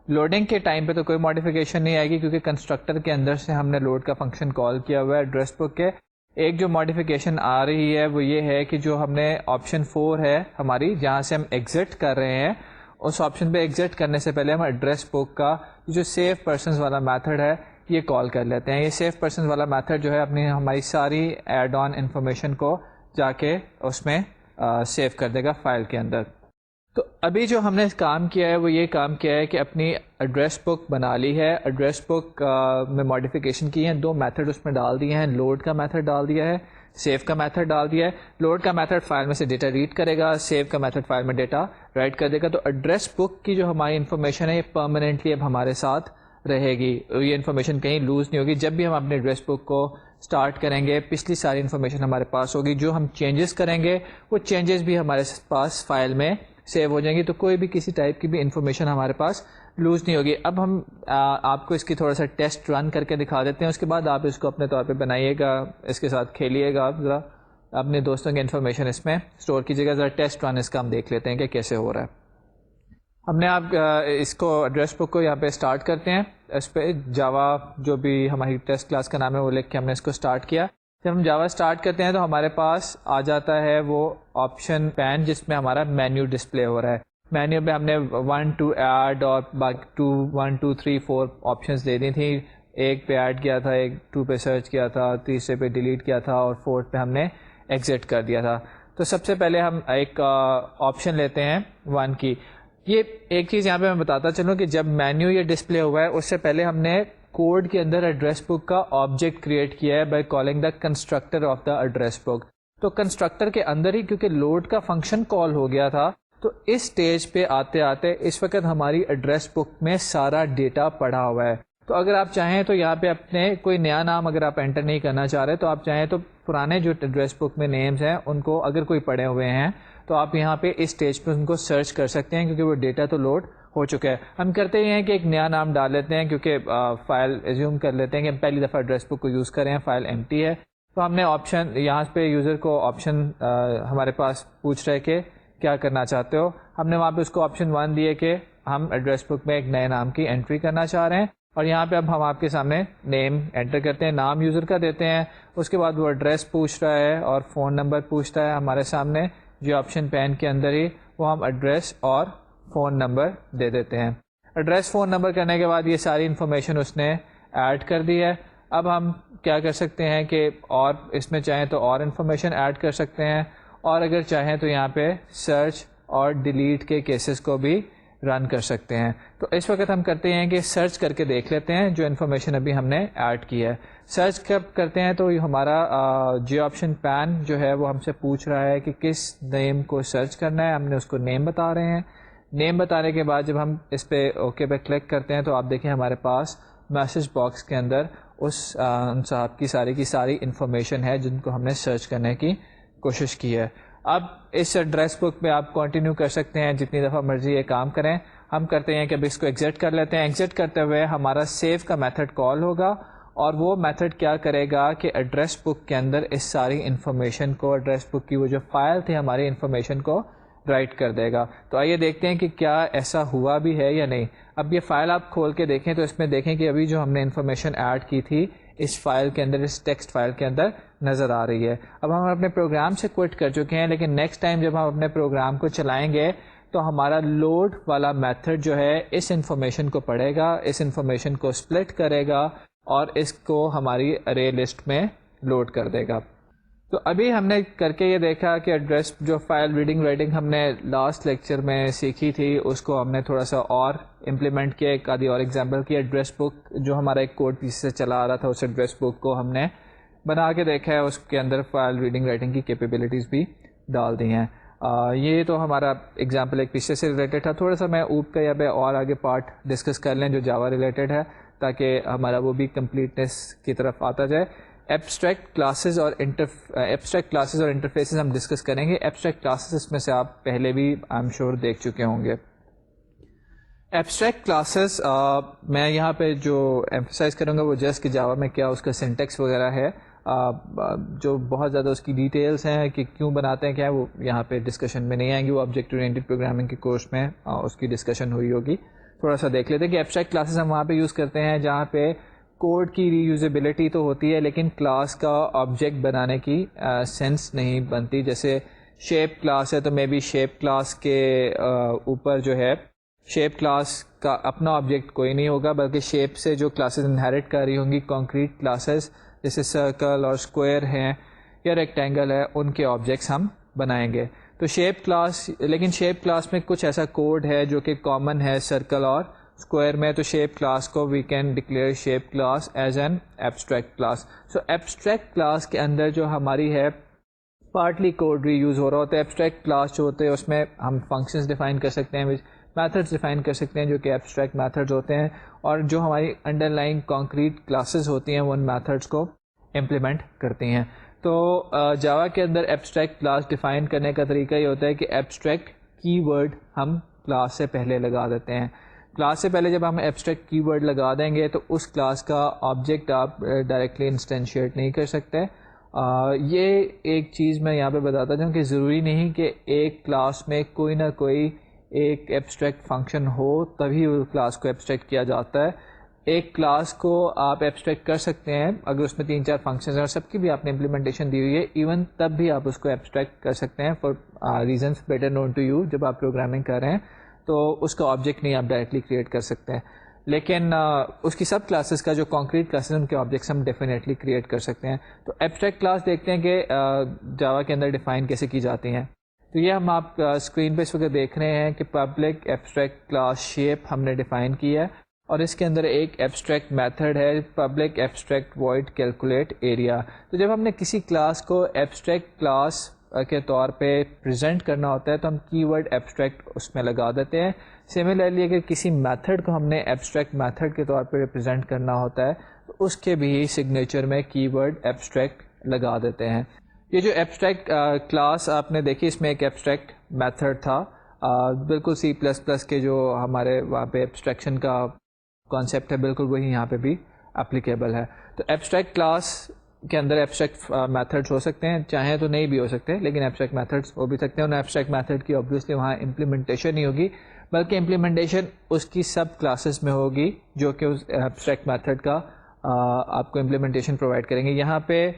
لوڈنگ کے ٹائم پہ تو کوئی ماڈیفیکیشن نہیں آئے گی کیونکہ کنسٹرکٹر کے اندر سے ہم نے لوڈ کا فنکشن کال کیا ہوا ہے ایڈریس بک کے. ایک جو ماڈیفیکیشن آ رہی ہے وہ یہ ہے کہ جو ہم نے آپشن 4 ہے ہماری جہاں سے ہم ایگزٹ کر رہے ہیں, اس آپشن پہ ایگزٹ کرنے سے پہلے ہم ایڈریس بک کا جو سیو پرسنز والا میتھڈ ہے یہ کال کر لیتے ہیں. یہ سیو پرسنز والا میتھڈ جو ہے اپنی ہماری ساری ایڈ آن انفارمیشن کو جا کے اس میں سیو کر دے گا فائل کے اندر. تو ابھی جو ہم نے کام کیا ہے وہ یہ کام کیا ہے کہ اپنی ایڈریس بک بنا لی ہے, ایڈریس بک میں ماڈیفیکیشن کی ہیں, 2 میتھڈ اس میں ڈال دیے ہیں, لوڈ کا میتھڈ ڈال دیا ہے, سیو کا میتھڈ ڈال دیا ہے. لوڈ کا میتھڈ فائل میں سے ڈیٹا ریڈ کرے گا, سیو کا میتھڈ فائل میں ڈیٹا رائٹ کر دے گا. تو ایڈریس بک کی جو ہماری انفارمیشن ہے یہ پرماننٹلی اب ہمارے ساتھ رہے گی, یہ انفارمیشن کہیں لوز نہیں ہوگی. جب بھی ہم اپنے ایڈریس بک کو اسٹارٹ کریں گے پچھلی ساری انفارمیشن ہمارے پاس ہوگی, جو ہم چینجز کریں گے وہ چینجز بھی ہمارے پاس فائل میں سیو ہو جائیں گی. تو کوئی بھی کسی ٹائپ کی بھی انفارمیشن ہمارے پاس لوز نہیں ہوگی. اب ہم آپ کو اس کی تھوڑا سا ٹیسٹ رن کر کے دکھا دیتے ہیں, اس کے بعد آپ اس کو اپنے طور پہ بنائیے گا, اس کے ساتھ کھیلیے گا, آپ ذرا اپنے دوستوں کی انفارمیشن اس میں اسٹور کیجیے گا. ذرا ٹیسٹ رن اس کا ہم دیکھ لیتے ہیں کہ کیسے ہو رہا ہے. ہم نے آپ اس کو ایڈریس بک کو یہاں پہ اسٹارٹ کرتے ہیں, اس پہ جاوا جو بھی ہماری ٹیسٹ کلاس کا نام ہے وہ لکھ کے ہم نے اس کو اسٹارٹ کیا. جب ہم جاوا اسٹارٹ کرتے ہیں تو ہمارے پاس آ جاتا ہے وہ آپشن پین جس میں ہمارا مینیو ڈسپلے ہو رہا ہے. مینیو پہ ہم نے 1 to ایڈ اور باقی 1 2 3 4 آپشنس دے دی تھیں. ایک پہ ایڈ کیا تھا, ایک 2 پہ سرچ کیا تھا, تیسرے پہ ڈیلیٹ کیا تھا, اور 4 پہ ہم نے ایگزٹ کر دیا تھا. تو سب سے پہلے ہم ایک آپشن لیتے ہیں 1 کی. یہ ایک چیز یہاں پہ میں بتاتا چلوں کہ جب مینیو یہ ڈسپلے ہوا ہے اس سے پہلے ہم نے کوڈ کے اندر ایڈریس بک کا آبجیکٹ کریٹ کیا ہے by calling the constructor of the address book. تو کنسٹرکٹر کے اندر ہی کیونکہ لوڈ کا فنکشن کال ہو گیا تھا, تو اس اسٹیج پہ آتے آتے اس وقت ہماری ایڈریس بک میں سارا ڈیٹا پڑا ہوا ہے. تو اگر آپ چاہیں تو یہاں پہ اپنے کوئی نیا نام اگر آپ انٹر نہیں کرنا چاہ رہے تو آپ چاہیں تو پرانے جو ایڈریس بک میں نیمز ہیں ان کو اگر کوئی پڑے ہوئے ہیں تو آپ یہاں پہ اس اسٹیج پہ ان کو سرچ کر سکتے ہیں, کیونکہ وہ ڈیٹا تو لوڈ ہو چکا ہے. ہم کرتے ہی ہیں کہ ایک نیا نام ڈال لیتے ہیں, کیونکہ فائل ایزیوم کر لیتے ہیں کہ ہم پہلی دفعہ ایڈریس بک کو یوز کر رہے ہیں, فائل ایمٹی ہے. تو ہم نے آپشن یہاں پہ یوزر کو آپشن ہمارے پاس پوچھ رہے کہ کیا کرنا چاہتے ہو. ہم نے وہاں پہ اس کو آپشن 1 دیے کہ ہم ایڈریس بک میں ایک نئے نام کی انٹری کرنا چاہ رہے ہیں, اور یہاں پہ اب ہم آپ کے سامنے نیم انٹر کرتے ہیں, نام یوزر کا دیتے ہیں, اس کے بعد وہ ایڈریس پوچھ رہا ہے اور فون نمبر پوچھتا ہے ہمارے سامنے جو آپشن پین کے اندر ہی, وہ ہم ایڈریس اور فون نمبر دے دیتے ہیں. ایڈریس فون نمبر کرنے کے بعد یہ ساری انفارمیشن اس نے ایڈ کر دی ہے. اب ہم کیا کر سکتے ہیں کہ اور اس میں چاہیں تو اور انفارمیشن ایڈ کر سکتے ہیں, اور اگر چاہیں تو یہاں پہ سرچ اور ڈیلیٹ کے کیسز کو بھی رن کر سکتے ہیں. تو اس وقت ہم کرتے ہیں کہ سرچ کر کے دیکھ لیتے ہیں جو انفارمیشن ابھی ہم نے ایڈ کی ہے. سرچ کب کرتے ہیں تو ہمارا جی آپشن پین جو ہے وہ ہم سے پوچھ رہا ہے کہ کس نیم کو سرچ کرنا ہے. ہم نے اس کو نیم بتا رہے ہیں. نیم بتانے کے بعد جب ہم اس پہ اوکے پہ کلک کرتے ہیں تو آپ دیکھیں ہمارے پاس میسج باکس کے اندر ان صاحب کی ساری انفارمیشن ہے جن کو ہم نے سرچ کرنے کی کوشش کی ہے. اب اس ایڈریس بک میں آپ کنٹینیو کر سکتے ہیں جتنی دفعہ مرضی یہ کام کریں. ہم کرتے ہیں کہ اب اس کو ایگزٹ کر لیتے ہیں. ایگزٹ کرتے ہوئے ہمارا سیو کا میتھڈ کال ہوگا, اور وہ میتھڈ کیا کرے گا کہ ایڈریس بک کے اندر اس ساری انفارمیشن کو, ایڈریس بک کی وہ جو فائل تھی ہماری انفارمیشن کو رائٹ کر دے گا. تو آئیے دیکھتے ہیں کہ کیا ایسا ہوا بھی ہے یا نہیں. اب یہ فائل آپ کھول کے دیکھیں تو اس میں دیکھیں کہ ابھی جو ہم نے انفارمیشن ایڈ کی تھی اس فائل کے اندر, اس ٹیکسٹ فائل کے اندر نظر آ رہی ہے. اب ہم اپنے پروگرام سے کوئٹ کر چکے ہیں, لیکن نیکسٹ ٹائم جب ہم اپنے پروگرام کو چلائیں گے تو ہمارا لوڈ والا میتھڈ جو ہے اس انفارمیشن کو پڑھے گا, اس انفارمیشن کو سپلٹ کرے گا اور اس کو ہماری ارے لسٹ میں لوڈ کر دے گا. تو ابھی ہم نے کر کے یہ دیکھا کہ ایڈریس جو فائل ریڈنگ رائٹنگ ہم نے لاسٹ لیکچر میں سیکھی تھی اس کو ہم نے تھوڑا سا اور امپلیمنٹ کیا, ایک آدھی اور ایگزامپل کی. ایڈریس بک جو ہمارا ایک کوڈ پیس سے چلا آ رہا تھا اس ایڈریس بک کو ہم نے بنا کے دیکھا ہے, اس کے اندر فائل ریڈنگ رائٹنگ کی کیپیبلٹیز بھی ڈال دی ہیں. یہ تو ہمارا ایگزامپل ایک پیچھے سے ریلیٹڈ تھا. تھوڑا سا میں اوپ کا یا پہ اور آگے پارٹ ڈسکس کر لیں جو جاوا ریلیٹڈ ہے تاکہ ہمارا وہ بھی کمپلیٹنس کی طرف آتا جائے. ایبسٹریکٹ کلاسز اور انٹرفیسز ہم ڈسکس کریں گے. ایبسٹریکٹ کلاسز اس میں سے آپ پہلے بھی آئی ایم شیور دیکھ چکے ہوں گے. ایبسٹریکٹ کلاسز میں یہاں پہ جو ایمفسائز کروں گا وہ جسٹ کہ جاوا میں کیا اس کا سینٹیکس وغیرہ ہے, جو بہت زیادہ اس کی ڈیٹیلز ہیں کہ کیوں بناتے ہیں کیا, وہ یہاں پہ ڈسکشن میں نہیں آئیں گی. وہ آبجیکٹ اورینٹڈ پروگرامنگ کے کورس میں اس کی ڈسکشن ہوئی ہوگی. تھوڑا سا دیکھ لیتے ہیں کہ ایبسٹریکٹ کلاسز ہم وہاں پہ یوز کرتے ہیں جہاں پہ کوڈ کی ری یوزیبلٹی تو ہوتی ہے لیکن کلاس کا آبجیکٹ بنانے کی سینس نہیں بنتی. جیسے شیپ کلاس ہے تو مے بی شیپ کلاس کے اوپر جو ہے شیپ کلاس کا اپنا آبجیکٹ کوئی نہیں ہوگا, بلکہ شیپ سے جو کلاسز انہیرٹ کر رہی ہوں گی کانکریٹ کلاسز جیسے سرکل اور اسکوائر ہیں یا ریکٹینگل ہے, ان کے آبجیکٹس ہم بنائیں گے. تو شیپ کلاس, لیکن شیپ کلاس میں کچھ ایسا کوڈ ہے جو کہ کامن ہے سرکل اور اسکوائر میں. تو شیپ کلاس کو we can declare shape class as an abstract class. So abstract class کے اندر جو ہماری ہے پارٹلی کوڈ ری یوز ہو رہا ہوتا ہے. ایبسٹریکٹ کلاس جو ہوتے ہیں اس میں ہم فنکشنز ڈیفائن کر سکتے ہیں, میتھڈز ڈیفائن کر سکتے ہیں جو کہ ایبسٹریکٹ میتھڈز ہوتے ہیں, اور جو ہماری انڈر لائن کانکریٹ کلاسز ہوتی ہیں وہ ان میتھڈز کو امپلیمنٹ کرتی ہیں. تو جاوا کے اندر ایبسٹریکٹ کلاس ڈیفائن کرنے کا طریقہ یہ ہوتا ہے کہ ایبسٹریکٹ کی ورڈ ہم کلاس سے پہلے لگا دیتے ہیں. کلاس سے پہلے جب ہم ایبسٹریکٹ کی ورڈ لگا دیں گے تو اس کلاس کا آبجیکٹ آپ ڈائریکٹلی انسٹینشیٹ نہیں کر سکتے. یہ ایک چیز میں یہاں پہ بتاتا ہوں کہ ضروری نہیں کہ ایک کلاس میں کوئی نہ کوئی ایک ایبسٹریکٹ فنکشن ہو تبھی وہ کلاس کو ایبسٹریکٹ کیا جاتا ہے. ایک کلاس کو آپ ایبسٹریکٹ کر سکتے ہیں اگر اس میں 3-4 فنکشنز ہیں اور سب کی بھی آپ نے امپلیمنٹیشن دی ہوئی ہے، ایون تب بھی آپ اس کو ایبسٹریکٹ کر سکتے ہیں for reasons better known to you. جب آپ پروگرامنگ کر رہے ہیں تو اس کا آبجیکٹ نہیں آپ ڈائریکٹلی کریٹ کر سکتے ہیں، لیکن اس کی سب کلاسز کا جو کانکریٹ کلاسز ہیں ان کے آبجیکٹس ہم ڈیفینیٹلی کریٹ کر سکتے ہیں. تو ایبسٹریکٹ کلاس دیکھتے ہیں کہ جاوا کے اندر ڈیفائن کیسے کی جاتی ہیں. تو یہ ہم آپ اسکرین پہ اس وقت دیکھ رہے ہیں کہ پبلک ایبسٹریکٹ کلاس شیپ ہم نے ڈیفائن کی ہے، اور اس کے اندر ایک ایبسٹریکٹ میتھڈ ہے public abstract void calculate area. تو جب ہم نے کسی کلاس کو ایبسٹریکٹ کلاس کے طور پہ پریزنٹ کرنا ہوتا ہے تو ہم کی ورڈ ایبسٹریکٹ اس میں لگا دیتے ہیں. سملرلی اگر کسی میتھڈ کو ہم نے ایبسٹریکٹ میتھڈ کے طور پہ ریپرزینٹ کرنا ہوتا ہے تو اس کے بھی سگنیچر میں کی ورڈ ایبسٹریکٹ لگا دیتے ہیں. یہ جو ایبسٹریکٹ کلاس آپ نے دیکھی اس میں ایک ایبسٹریکٹ میتھڈ تھا، بالکل C++ کے جو ہمارے وہاں پہ ایبسٹریکشن کا کانسیپٹ ہے بالکل وہی یہاں پہ بھی اپلیکیبل ہے. تو ایبسٹریکٹ کلاس کے اندر ایبسٹریکٹ میتھڈس ہو سکتے ہیں، چاہیں تو نہیں بھی ہو سکتے لیکن ایبسٹریکٹ میتھڈس ہو بھی سکتے ہیں. اور ایبسٹریکٹ میتھڈ کی آبویسلی وہاں امپلیمنٹیشن نہیں ہوگی بلکہ امپلیمنٹیشن اس کی سب کلاسز میں ہوگی جو کہ اس ایبسٹریکٹ میتھڈ کا آپ کو امپلیمنٹیشن پرووائڈ کریں گے. یہاں پہ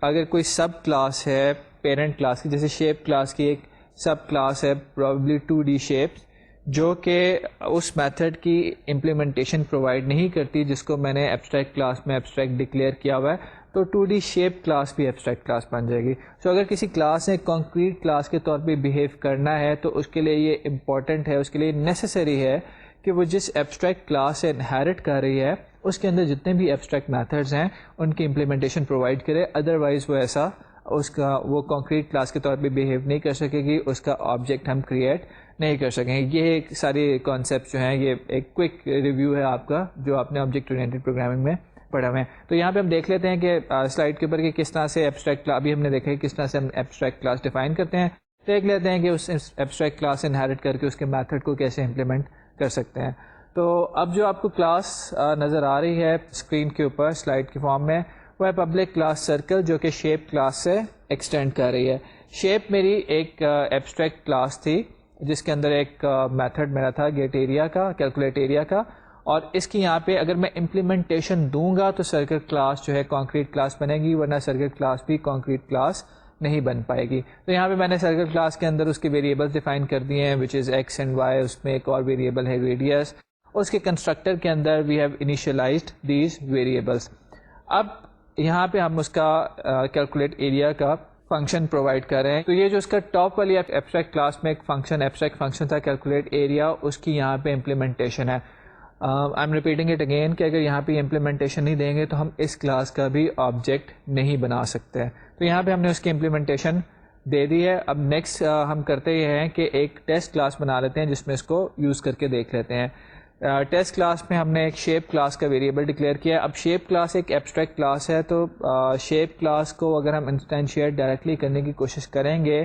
اگر کوئی سب کلاس ہے پیرنٹ کلاس کی، جیسے شیپ کلاس کی ایک سب کلاس ہے پرابیبلی 2D شیپس جو کہ اس میتھڈ کی امپلیمنٹیشن پرووائڈ نہیں کرتی جس کو میں نے ایبسٹریکٹ کلاس میں ایبسٹریکٹ ڈکلیئر کیا ہوا ہے، تو 2D شیپ کلاس بھی ایبسٹریکٹ کلاس بن جائے گی. سو اگر کسی کلاس نے کانکریٹ کلاس کے طور پہ بیہیو کرنا ہے تو اس کے لیے یہ امپورٹنٹ ہے، اس کے لیے نیسیسری ہے کہ وہ جس ایبسٹریکٹ کلاس سے انہیرٹ کر رہی ہے اس کے اندر جتنے بھی ایبسٹریکٹ میتھڈز ہیں ان کی امپلیمنٹیشن پرووائڈ کرے. ادروائز وہ ایسا وہ کانکریٹ کلاس کے طور پہ بیہیو نہیں کر سکے گی، اس کا آبجیکٹ ہم کریٹ نہیں کر سکیں گے. یہ ایک ساری کانسیپٹ جو ہیں یہ ایک کوئک ریویو ہے آپ کا جو آپ نے آبجیکٹ اورینٹڈ پروگرامنگ میں پڑھے ہوئے ہیں. تو یہاں پہ ہم دیکھ لیتے ہیں کہ سلائڈ کے اوپر کہ کس طرح سے ایبسٹریکٹ ابھی ہم نے دیکھا ہے کس طرح سے ہم ایبسٹریکٹ کلاس ڈیفائن کرتے ہیں. دیکھ لیتے ہیں کہ اس ایبسٹریکٹ کلاس سے انہیرٹ کر کے اس کے میتھڈ کو کیسے امپلیمنٹ کر سکتے ہیں. تو اب جو آپ کو کلاس نظر آ رہی ہے اسکرین کے اوپر سلائڈ کے فارم میں وہ ہے پبلک کلاس سرکل جو کہ شیپ کلاس سے ایکسٹینڈ کر رہی ہے. شیپ میری ایک ایبسٹریکٹ کلاس تھی جس کے اندر ایک میتھڈ میرا تھا گیٹ ایریا کا، کیلکولیٹ ایریا کا، اور اس کی یہاں پہ اگر میں امپلیمنٹیشن دوں گا تو سرکل کلاس جو ہے کانکریٹ کلاس بنے گی، ورنہ سرکل کلاس بھی کانکریٹ کلاس نہیں بن پائے گی. تو یہاں پہ میں نے سرکل کلاس کے اندر اس کے ویریبلس ڈیفائن کر دیے ہیں وچ از ایکس اینڈ وائی. اس میں ایک اور ویریبل ہے ریڈیس. اس کے کنسٹرکٹر کے اندر we have initialized these variables. اب یہاں پہ ہم اس کا کیلکولیٹ ایریا کا فنکشن پرووائڈ کر رہے ہیں. تو یہ جو اس کا ٹاپ والی ایبسٹریکٹ کلاس میں ایک فنکشن ایبسٹریکٹ فنکشن تھا کیلکولیٹ ایریا، اس کی یہاں پہ امپلیمنٹیشن ہے. I am repeating it again کہ اگر یہاں پہ امپلیمنٹیشن نہیں دیں گے تو ہم اس کلاس کا بھی آبجیکٹ نہیں بنا سکتے. تو یہاں پہ ہم نے اس کی امپلیمنٹیشن دے دی ہے. اب نیکسٹ ہم کرتے یہ ہیں کہ ایک ٹیسٹ کلاس بنا لیتے ہیں جس میں اس کو یوز کر کے دیکھ لیتے ہیں. ٹیسٹ کلاس میں ہم نے ایک شیپ کلاس کا ویریبل ڈکلیئر کیا ہے. اب شیپ کلاس ایک ایبسٹریکٹ کلاس ہے تو شیپ کلاس کو اگر ہم انسٹینشیٹ ڈائریکٹلی کرنے کی کوشش کریں گے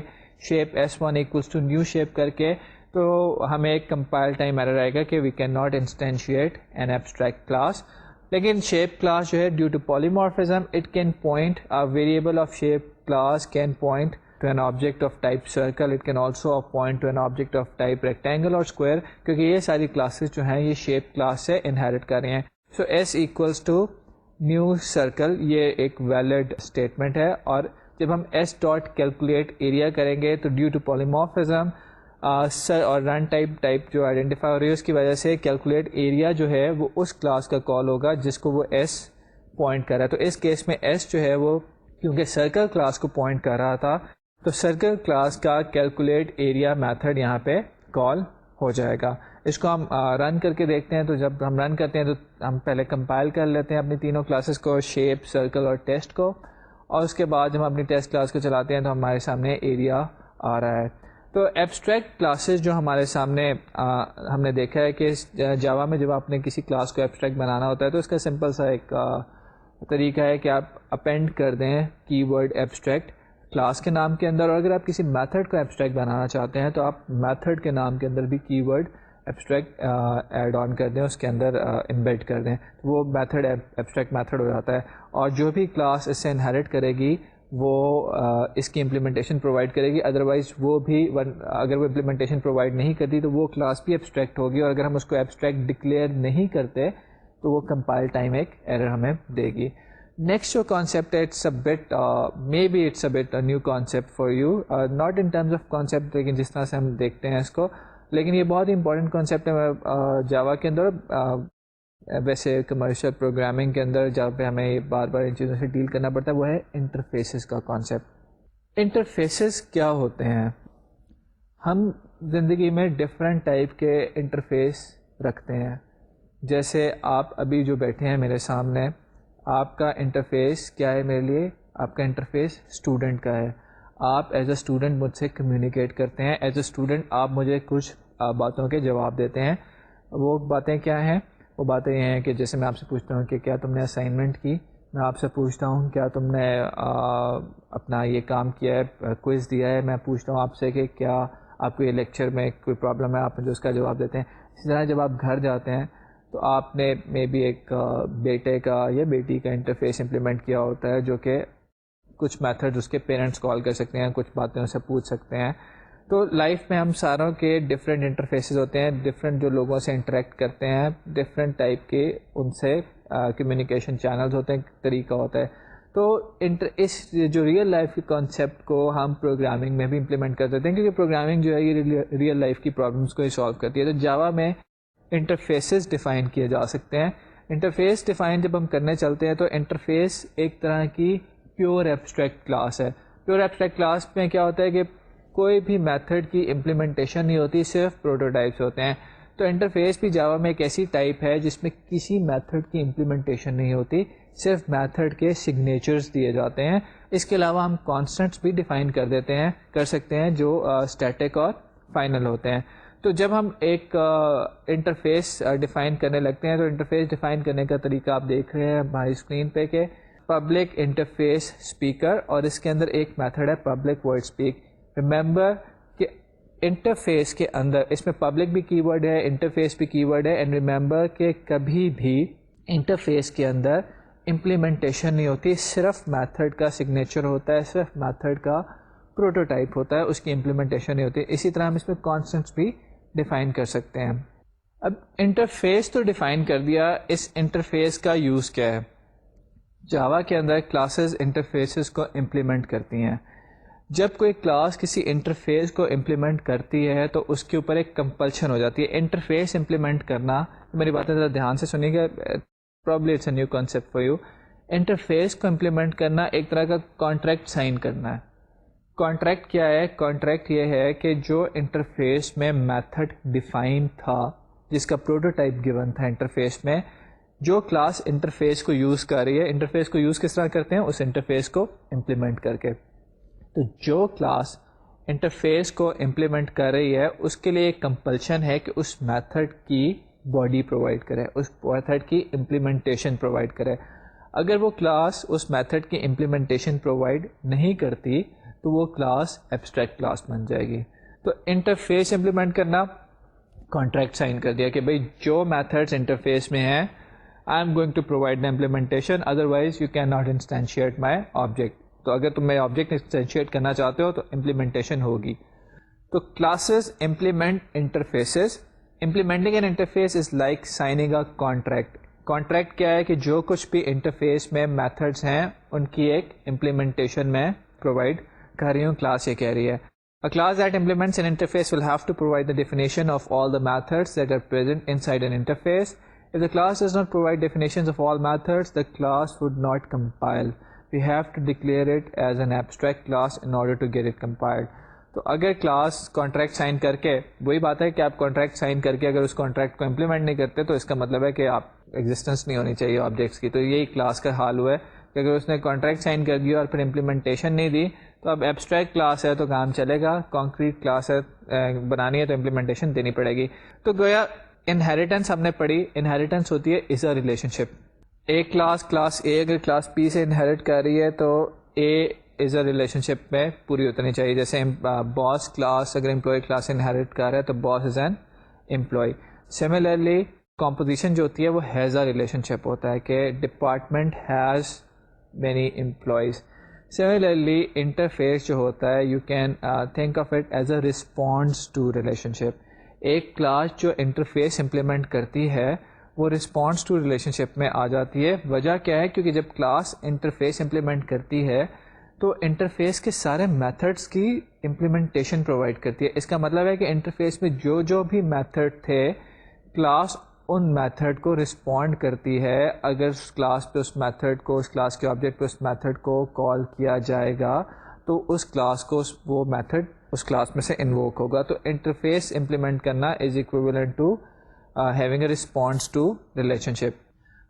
shape S1 equals to new shape کر کے تو ہمیں ایک کمپائل ٹائم ایرر آئے گا کہ we cannot instantiate an abstract class. لیکن شیپ کلاس جو ہے due to polymorphism it can point variable of shape class can point to an object of type circle. It can also point to an object of type rectangle or square کیونکہ یہ ساری classes جو ہیں یہ shape class سے inherent کر رہے ہیں. So S equals to new circle یہ ایک ویلڈ اسٹیٹمنٹ ہے. اور جب ہم S ڈاٹ کیلکولیٹ ایریا کریں گے تو ڈیو ٹو پالیمارفزم اور رن ٹائپ جو آئیڈینٹیفائی ہو رہی ہے اس کی وجہ سے کیلکولیٹ ایریا جو ہے وہ اس کلاس کا کال ہوگا جس کو وہ S پوائنٹ کر رہا ہے. تو اس کیس میں S جو ہے وہ کیونکہ سرکل کلاس کو پوائنٹ کر رہا تھا تو سرکل کلاس کا کیلکولیٹ ایریا میتھڈ یہاں پہ کال ہو جائے گا. اس کو ہم رن کر کے دیکھتے ہیں. تو جب ہم رن کرتے ہیں تو ہم پہلے کمپائل کر لیتے ہیں اپنی تینوں کلاسز کو شیپ سرکل اور ٹیسٹ کو، اور اس کے بعد جب ہم اپنی ٹیسٹ کلاس کو چلاتے ہیں تو ہمارے سامنے ایریا آ رہا ہے. تو ایبسٹریکٹ کلاسز جو ہمارے سامنے ہم نے دیکھا ہے کہ جاوا میں جب آپ نے کسی کلاس کو ایبسٹریکٹ بنانا ہوتا ہے تو اس کا سمپل سا ایک طریقہ ہے کہ آپ اپینڈ کر دیں کی ورڈ ایبسٹریکٹ کلاس کے نام کے اندر، اور اگر آپ کسی میتھڈ کو ایبسٹریکٹ بنانا چاہتے ہیں تو آپ میتھڈ کے نام کے اندر بھی کی ورڈ ایبسٹریکٹ ایڈ آن کر دیں، اس کے اندر امبیڈ کر دیں. وہ میتھڈ ایبسٹریکٹ میتھڈ ہو جاتا ہے. اور جو بھی کلاس اس سے انہیرٹ کرے گی وہ اس کی امپلیمنٹیشن پرووائڈ کرے گی. ادروائز وہ بھی اگر وہ امپلیمنٹیشن پرووائڈ نہیں کرتی تو وہ کلاس بھی ایبسٹریکٹ ہوگی, اور اگر ہم اس کو ایبسٹریکٹ ڈکلیئر نہیں کرتے تو وہ کمپائل ٹائم ایک ایرر ہمیں دے گی. نیکسٹ جو کانسیپٹ ہے, it's a bit maybe it's a bit new concept for you, not in terms of concept, لیکن جس طرح سے ہم دیکھتے ہیں اس کو, لیکن یہ بہت ہی امپورٹنٹ کانسیپٹ ہے جاوا کے اندر. ویسے کمرشل پروگرامنگ کے اندر جہاں پہ ہمیں بار بار ان چیزوں سے ڈیل کرنا پڑتا ہے وہ ہے انٹرفیسز کا کانسیپٹ. انٹرفیسز کیا ہوتے ہیں؟ ہم زندگی میں ڈفرینٹ ٹائپ کے انٹرفیس رکھتے ہیں. جیسے آپ ابھی جو بیٹھے ہیں میرے سامنے, آپ کا انٹرفیس کیا ہے میرے لیے؟ آپ کا انٹرفیس اسٹوڈنٹ کا ہے. آپ ایز اے اسٹوڈنٹ مجھ سے کمیونیکیٹ کرتے ہیں, ایز اے اسٹوڈنٹ آپ مجھے کچھ باتوں کے جواب دیتے ہیں. وہ باتیں کیا ہیں؟ وہ باتیں یہ ہیں کہ جیسے میں آپ سے پوچھتا ہوں کہ کیا تم نے اسائنمنٹ کی, میں آپ سے پوچھتا ہوں کیا تم نے اپنا یہ کام کیا ہے, کوئز دیا ہے, میں پوچھتا ہوں آپ سے کہ کیا آپ کو یہ لیکچر میں کوئی پرابلم ہے, آپ مجھے اس کا جواب دیتے ہیں. اسی طرح جب آپ گھر جاتے ہیں تو آپ نے مے بی ایک بیٹے کا یا بیٹی کا انٹرفیس امپلیمنٹ کیا ہوتا ہے, جو کہ کچھ میتھڈ اس کے پیرنٹس کال کر سکتے ہیں, کچھ باتیں اسے پوچھ سکتے ہیں. تو لائف میں ہم ساروں کے ڈفرینٹ انٹرفیسز ہوتے ہیں, ڈفرینٹ جو لوگوں سے انٹریکٹ کرتے ہیں, ڈفرینٹ ٹائپ کے ان سے کمیونیکیشن چینلز ہوتے ہیں, طریقہ ہوتا ہے. تو اس جو ریئل لائف کے کانسیپٹ کو ہم پروگرامنگ میں بھی امپلیمنٹ کر دیتے ہیں, کیونکہ پروگرامنگ جو ہے یہ ریئل لائف کی پرابلمس کو ہی سالو کرتی ہے. تو جاوا میں انٹرفیسز ڈیفائن کیے جا سکتے ہیں. انٹرفیس ڈیفائن جب ہم کرنے چلتے ہیں تو انٹرفیس ایک طرح کی پیور ایبسٹریکٹ کلاس ہے. پیور ایبسٹریکٹ کلاس میں کیا ہوتا ہے کہ کوئی بھی میتھڈ کی امپلیمنٹیشن نہیں ہوتی, صرف پروٹوٹائپس ہوتے ہیں. تو انٹرفیس بھی جاوا میں ایک ایسی ٹائپ ہے جس میں کسی میتھڈ کی امپلیمنٹیشن نہیں ہوتی, صرف میتھڈ کے سگنیچرز دیے جاتے ہیں. اس کے علاوہ ہم کانسٹنٹس بھی ڈیفائن کر سکتے ہیں جو اسٹیٹک اور فائنل ہوتے ہیں. تو جب ہم ایک انٹرفیس ڈیفائن کرنے لگتے ہیں تو انٹرفیس ڈیفائن کرنے کا طریقہ آپ دیکھ رہے ہیں ہماری اسکرین پہ کہ پبلک انٹرفیس اسپیکر, اور اس کے اندر ایک میتھڈ ہے پبلک ورڈ اسپیک. ریممبر کہ انٹرفیس کے اندر اس میں پبلک بھی کی ورڈ ہے, انٹرفیس بھی کی ورڈ ہے, اینڈ ریممبر کہ کبھی بھی انٹرفیس کے اندر امپلیمنٹیشن نہیں ہوتی, صرف میتھڈ کا سگنیچر ہوتا ہے, صرف میتھڈ کا پروٹوٹائپ ہوتا ہے, اس کی امپلیمنٹیشن نہیں ہوتی. اسی طرح ہم اس میں کانسٹنٹس بھی ڈیفائن کر سکتے ہیں. اب انٹرفیس تو ڈیفائن کر دیا, اس انٹرفیس کا یوز کیا ہے؟ جاوا کے اندر کلاسز انٹرفیسز کو امپلیمنٹ کرتی ہیں. جب کوئی کلاس کسی انٹرفیس کو امپلیمنٹ کرتی ہے تو اس کے اوپر ایک کمپلشن ہو جاتی ہے. انٹرفیس امپلیمنٹ کرنا, میری باتیں ذرا دھیان سے سنیے گا, probably it's a new concept for you. Interface کو امپلیمنٹ کرنا ایک طرح کا کانٹریکٹ سائن کرنا ہے. کانٹریکٹ کیا ہے؟ کانٹریکٹ یہ ہے کہ جو انٹرفیس میں میتھڈ ڈیفائن تھا, جس کا پروٹوٹائپ گیون تھا انٹرفیس میں, جو کلاس انٹرفیس کو یوز کر رہی ہے, انٹرفیس کو یوز کس طرح کرتے ہیں؟ اس انٹرفیس کو امپلیمنٹ کر کے. تو جو کلاس انٹرفیس کو امپلیمنٹ کر رہی ہے اس کے لیے ایک کمپلشن ہے کہ اس میتھڈ کی باڈی پرووائڈ کرے, اس میتھڈ کی امپلیمنٹیشن پرووائڈ کرے. اگر وہ کلاس اس میتھڈ کی امپلیمنٹیشن پرووائڈ نہیں کرتی تو وہ کلاس ایبسٹریکٹ کلاس بن جائے گی. تو انٹرفیس امپلیمنٹ کرنا, کانٹریکٹ سائن کر دیا کہ بھائی جو میتھڈس انٹرفیس میں ہیں I am going to provide the implementation, otherwise you cannot instantiate my object. تو اگر تم میں آبجیکٹ انسٹینشیٹ کرنا چاہتے ہو تو امپلیمنٹیشن ہوگی. تو classes implement interfaces. Implementing an interface is like signing a contract. Contract کیا ہے کہ جو کچھ بھی انٹرفیس میں میتھڈس ہیں ان کی ایک امپلیمنٹیشن میں پرووائڈ کر رہی ہوں, کلاس یہ کہہ رہی ہے. A class that implements an interface will have to provide the definition of all the methods that are present inside an interface. If the class does not provide definitions of all methods, the class would not compile. We have to declare it as an abstract class in order to get it compiled. تو اگر class contract sign کر کے, وہی بات ہے کہ آپ contract sign کر کے اگر اس کانٹریکٹ کو امپلیمنٹ نہیں کرتے تو اس کا مطلب ہے کہ آپ ایگزسٹنس نہیں ہونی چاہیے آبجیکٹس کی. تو یہی کلاس کا حال ہوا ہے کہ اگر اس نے کانٹریکٹ سائن کر دیا اور پھر امپلیمنٹیشن نہیں دی تو اب ایبسٹریکٹ کلاس ہے تو کام چلے گا, کانکریٹ کلاس ہے بنانی ہے تو امپلیمنٹیشن دینی پڑے گی. تو گویا انہیریٹنس ہم نے پڑھی, انہیریٹنس ہوتی ہے از اے ریلیشن شپ. ایک کلاس اے اگر کلاس پی سے انہیریٹ کر رہی ہے تو اے از اے ریلیشن شپ میں پوری اتنی چاہیے. جیسے باس کلاس اگر امپلائی کلاس سے انہیریٹ کر رہا ہے تو boss is an employee. Similarly composition جو ہوتی ہے وہ ہیز اے ریلیشن شپ ہوتا ہے کہ department has many employees. Similarly interface جو ہوتا ہے you can think of it as a response to relationship. ایک کلاس جو انٹرفیس امپلیمنٹ کرتی ہے وہ رسپانس ٹو ریلیشن شپ میں آ جاتی ہے. وجہ کیا ہے؟ کیونکہ جب کلاس انٹرفیس امپلیمنٹ کرتی ہے تو انٹرفیس کے سارے میتھڈس کی امپلیمنٹیشن پرووائڈ کرتی ہے. اس کا مطلب ہے کہ انٹرفیس میں جو بھی میتھڈ تھے کلاس ان میتھڈ کو رسپونڈ کرتی ہے. اگر اس کلاس پہ اس میتھڈ کو اس کلاس کے آبجیکٹ پہ اس میتھڈ کو کال کیا جائے گا تو اس کلاس کو وہ میتھڈ اس کلاس میں سے انووک ہوگا. تو انٹرفیس امپلیمنٹ کرنا is equivalent to having a response to relationship.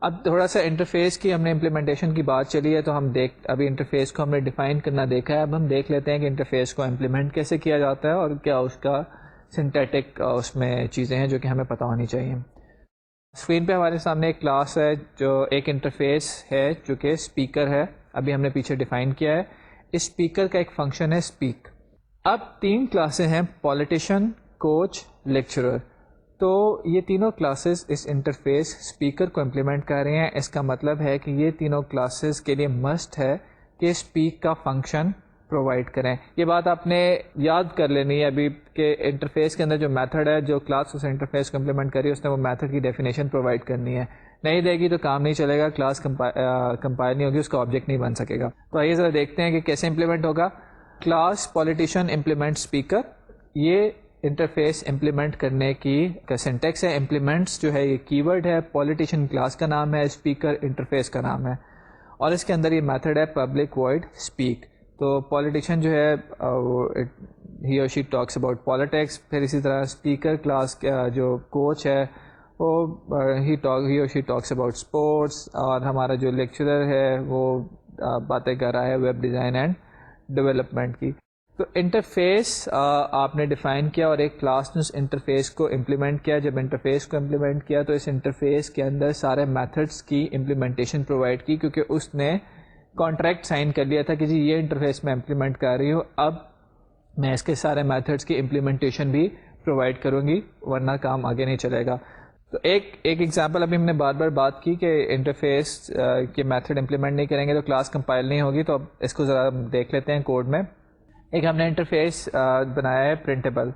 اب تھوڑا سا انٹرفیس کی ہم نے امپلیمنٹیشن کی بات چلی ہے تو ہم ابھی انٹرفیس کو ہم نے ڈیفائن کرنا دیکھا ہے. اب ہم دیکھ لیتے ہیں کہ انٹرفیس کو امپلیمنٹ کیسے کیا جاتا ہے اور کیا اس کا سنتھیٹک اس میں چیزیں ہیں جو کہ ہمیں پتہ ہونی چاہیے. اسکرین پہ ہمارے سامنے ایک کلاس ہے جو ایک انٹرفیس ہے جو کہ اسپیکر ہے. ابھی ہم نے پیچھے ڈیفائن کیا ہے. اس اسپیکر کا ایک فنکشن ہے اسپیک. اب 3 کلاسیں ہیں پولیٹیشین, کوچ, لیکچرر. تو یہ تینوں کلاسز اس انٹرفیس اسپیکر کو امپلیمنٹ کر رہے ہیں. اس کا مطلب ہے کہ یہ تینوں کلاسز کے لیے مسٹ ہے کہ اسپیک کا فنکشن پرووائڈ کریں. یہ بات آپ نے یاد کر لینی ہے ابھی کہ انٹرفیس کے اندر جو میتھڈ ہے جو کلاس اس انٹرفیس کو امپلیمنٹ کری اس نے وہ میتھڈ کی ڈیفینیشن پرووائڈ کرنی ہے. نہیں دے گی تو کام نہیں چلے گا, کلاس کمپائل نہیں ہوگی, اس کا آبجیکٹ نہیں بن سکے گا. تو آئیے ذرا دیکھتے ہیں کہ کیسے امپلیمنٹ ہوگا. کلاس پولیٹیشین امپلیمنٹ اسپیکر, یہ انٹرفیس امپلیمنٹ کرنے کی سینٹیکس ہے. امپلیمنٹس جو ہے یہ کی ورڈ ہے, پولیٹیشین کلاس کا نام ہے, اسپیکر انٹرفیس کا نام ہے, اور اس کے اندر یہ میتھڈ ہے پبلک وائڈ اسپیک. تو پولیٹیشین جو ہے ہی اور شی ٹاکس اباؤٹ پالیٹکس. پھر اسی طرح اسپیکر کلاس کا جو کوچ ہے وہ ہی اور شی ٹاکس اباؤٹ اسپورٹس, اور ہمارا جو لیکچرر ہے وہ باتیں کر رہا ہے ویب ڈیزائن اینڈ ڈیولپمنٹ کی. تو انٹرفیس آپ نے ڈیفائن کیا اور ایک کلاس نے اس انٹرفیس کو امپلیمنٹ کیا. جب انٹرفیس کو امپلیمنٹ کیا تو اس انٹرفیس کے اندر سارے میتھڈس کی امپلیمنٹیشن پرووائڈ کی, کیونکہ اس نے کانٹریکٹ سائن کر لیا تھا کہ جی یہ انٹرفیس میں امپلیمنٹ کر رہی ہوں, اب میں اس کے سارے میتھڈس کی امپلیمنٹیشن بھی پرووائڈ کروں گی, ورنہ کام آگے نہیں چلے گا. تو ایک ایگزامپل ابھی ہم نے بار بار بات کی کہ انٹرفیس کے میتھڈ امپلیمنٹ نہیں کریں گے تو کلاس کمپائل نہیں ہوگی. تو اب اس کو ذرا دیکھ لیتے ہیں کوڈ میں. ایک ہم نے انٹرفیس بنایا ہے پرنٹیبل.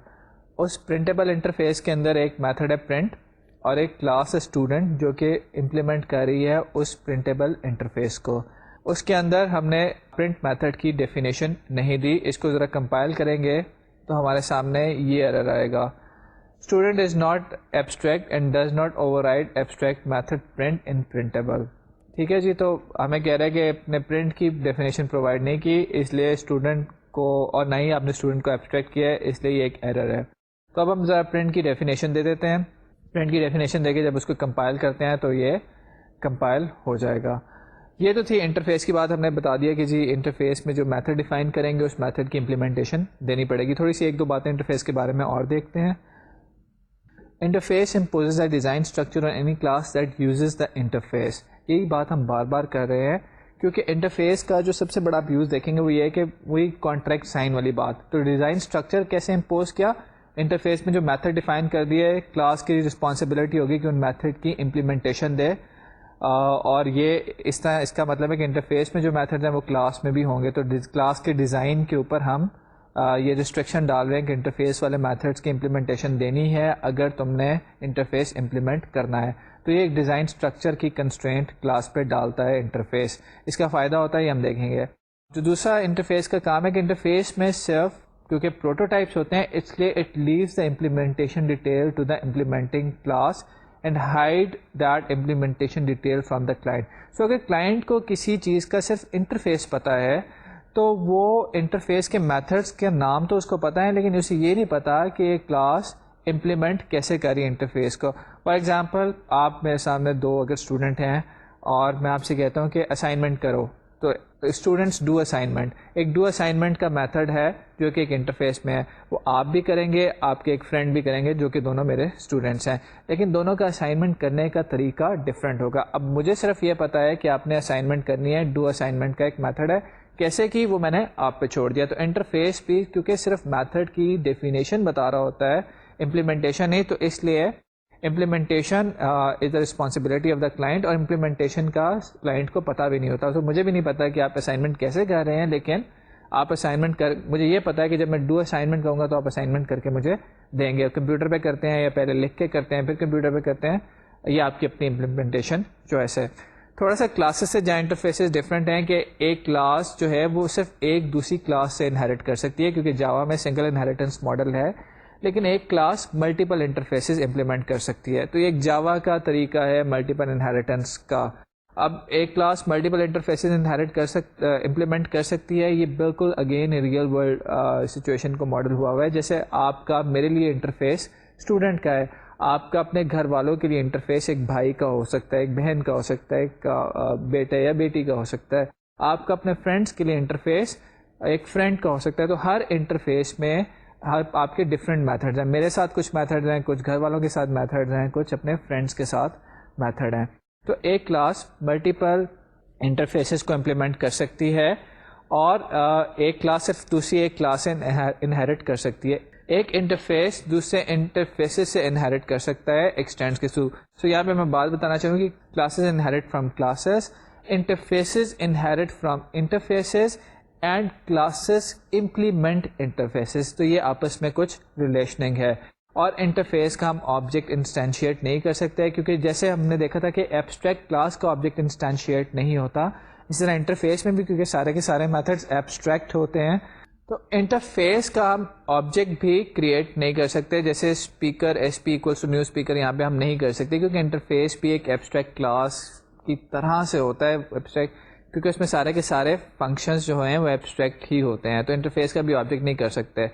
اس پرنٹیبل انٹرفیس کے اندر ایک میتھڈ ہے پرنٹ اور ایک کلاس اسٹوڈنٹ جو کہ امپلیمنٹ کر رہی ہے اس پرنٹیبل انٹرفیس کو. اس کے اندر ہم نے پرنٹ میتھڈ کی ڈیفینیشن نہیں دی. اس کو ذرا کمپائل کریں گے تو ہمارے سامنے یہ ایرر آئے گا, student is not abstract and does not override abstract method print in printable. ٹھیک ہے جی, تو ہمیں کہہ رہا ہے کہ اپنے پرنٹ کی ڈیفینیشن پرووائڈ نہیں کی, اس لیے اسٹوڈنٹ کو, اور نہ ہی آپ نے اسٹوڈنٹ کو ایبسٹریکٹ کیا ہے, اس لیے یہ ایک ایرر ہے. تو اب ہم ذرا پرنٹ کی ڈیفینیشن دے دیتے ہیں. پرنٹ کی ڈیفینیشن دے کے جب اس کو کمپائل کرتے ہیں تو یہ کمپائل ہو جائے گا. یہ تو تھی انٹرفیس کی بات. ہم نے بتا دیا کہ جی انٹرفیس میں جو میتھڈ ڈیفائن کریں گے اس میتھڈ کی امپلیمنٹیشن دینی پڑے گی. تھوڑی سی ایک دو باتیں انٹرفیس کے بارے میں اور دیکھتے ہیں. Interface imposes a design structure on any class that uses the interface. یہی بات ہم بار بار کر رہے ہیں کیونکہ انٹرفیس کا جو سب سے بڑا ابیوز دیکھیں گے وہ یہ ہے کہ وہی کانٹریکٹ سائن والی بات. تو ڈیزائن اسٹرکچر کیسے امپوز کیا؟ انٹرفیس میں جو میتھڈ ڈیفائن کر دیے, کلاس کی رسپانسبلٹی ہوگی کہ ان میتھڈ کی امپلیمنٹیشن دے, اور یہ اس طرح اس کا مطلب ہے کہ انٹرفیس میں جو میتھڈ ہیں وہ کلاس میں بھی ہوں گے. تو کلاس کے ڈیزائن کے اوپر ہم یہ ریسٹرکشن ڈال رہے ہیں کہ انٹرفیس والے میتھڈس کی امپلیمنٹیشن دینی ہے اگر تم نے انٹرفیس امپلیمنٹ کرنا ہے. تو یہ ایک ڈیزائن اسٹرکچر کی کنسٹرینٹ کلاس پہ ڈالتا ہے انٹرفیس. اس کا فائدہ ہوتا ہے یہ ہم دیکھیں گے. جو دوسرا انٹرفیس کا کام ہے کہ انٹرفیس میں صرف کیونکہ پروٹوٹائپس ہوتے ہیں اس لیے it leaves the implementation detail to the implementing class and hide that implementation detail from the client. So اگر کلائنٹ کو کسی چیز کا صرف انٹرفیس پتہ ہے تو وہ انٹرفیس کے میتھڈس کے نام تو اس کو پتہ ہے, لیکن اسے یہ نہیں پتا کہ یہ کلاس امپلیمنٹ کیسے کری انٹرفیس کو. فار ایگزامپل آپ میرے سامنے 2 اگر اسٹوڈنٹ ہیں اور میں آپ سے کہتا ہوں کہ اسائنمنٹ کرو, تو اسٹوڈنٹس ڈو اسائنمنٹ. ایک ڈو اسائنمنٹ کا میتھڈ ہے جو کہ ایک انٹرفیس میں ہے, وہ آپ بھی کریں گے, آپ کے ایک فرینڈ بھی کریں گے جو کہ دونوں میرے اسٹوڈنٹس ہیں, لیکن دونوں کا اسائنمنٹ کرنے کا طریقہ ڈفرینٹ ہوگا. اب مجھے صرف یہ پتا ہے کہ آپ نے اسائنمنٹ کرنی ہے, ڈو اسائنمنٹ کا ایک میتھڈ ہے, کیسے کی وہ میں نے آپ پہ چھوڑ دیا. تو انٹرفیس بھی کیونکہ صرف میتھڈ کی ڈیفینیشن بتا رہا ہوتا ہے, امپلیمنٹیشن نہیں, تو اس لیے implementation is the responsibility of the client, اور امپلیمنٹیشن کا کلائنٹ کو پتہ بھی نہیں ہوتا. تو مجھے بھی نہیں پتا کہ آپ اسائنمنٹ کیسے کر رہے ہیں, لیکن آپ اسائنمنٹ کر, مجھے یہ پتا ہے کہ جب میں ڈو اسائنمنٹ کہوں گا تو آپ اسائنمنٹ کر کے مجھے دیں گے. کمپیوٹر پہ کرتے ہیں یا پہلے لکھ کے کرتے ہیں پھر کمپیوٹر پہ کرتے ہیں, یہ آپ کی اپنی امپلیمنٹیشن چوائس ہے. تھوڑا سا کلاسز سے جہاں انٹرفیسز ڈفرینٹ ہیں کہ ایک کلاس جو ہے وہ صرف ایک دوسری کلاس سے انہیرٹ کر سکتی ہے, کیونکہ جاوا میں سنگل انہیریٹنس ماڈل ہے, لیکن ایک کلاس ملٹیپل انٹرفیسز امپلیمنٹ کر سکتی ہے. تو یہ ایک جاوا کا طریقہ ہے ملٹیپل انہیریٹنس کا. اب ایک کلاس ملٹیپل انٹرفیسز امپلیمنٹ کر سکتی ہے, یہ بالکل اگین ریئل ورلڈ سچویشن کو ماڈل ہوا ہوا ہے. جیسے آپ کا میرے لیے انٹرفیس اسٹوڈنٹ کا ہے, آپ کا اپنے گھر والوں کے لیے انٹرفیس ایک بھائی کا ہو سکتا ہے, ایک بہن کا ہو سکتا ہے, ایک بیٹا یا بیٹی کا ہو سکتا ہے, آپ کا اپنے فرینڈس کے لیے انٹرفیس ایک فرینڈ کا ہو سکتا ہے. تو ہر انٹرفیس میں آپ کے ڈفرینٹ میتھڈز ہیں. میرے ساتھ کچھ میتھڈز ہیں, کچھ گھر والوں کے ساتھ میتھڈز ہیں, کچھ اپنے فرینڈس کے ساتھ میتھڈ ہیں. تو ایک کلاس ملٹیپل انٹرفیسز کو امپلیمنٹ کر سکتی ہے, اور ایک کلاس صرف دوسری ایک کلاس سے انہیرٹ کر سکتی ہے. ایک انٹرفیس دوسرے انٹرفیسز سے انہیرٹ کر سکتا ہے ایکسٹینڈس کے تھرو. سو یہاں پہ میں بات بتانا چاہوں گی, classes inherent from classes, interfaces inherent from interfaces, and classes implement interfaces. تو یہ آپس میں کچھ ریلیشننگ ہے. اور انٹرفیس کا ہم آبجیکٹ انسٹینشیٹ نہیں کر سکتے, کیونکہ جیسے ہم نے دیکھا تھا کہ ایبسٹریکٹ کلاس کا آبجیکٹ انسٹینشیٹ نہیں ہوتا, اس طرح انٹرفیس میں بھی کیونکہ سارے کے سارے میتھڈز ایبسٹریکٹ ہوتے ہیں, تو انٹرفیس کا ہم آبجیکٹ بھی کریٹ نہیں کر سکتے. جیسے speaker s p equals to new speaker یہاں پہ ہم نہیں کر سکتے, کیونکہ انٹرفیس بھی ایک ایبسٹریکٹ کلاس کی طرح سے ہوتا ہے, ایبسٹریکٹ کیونکہ اس میں سارے کے سارے فنکشنز جو ہیں وہ ایبسٹریکٹ ہی ہوتے ہیں. تو انٹرفیس کا بھی آبجیکٹ نہیں کر سکتے.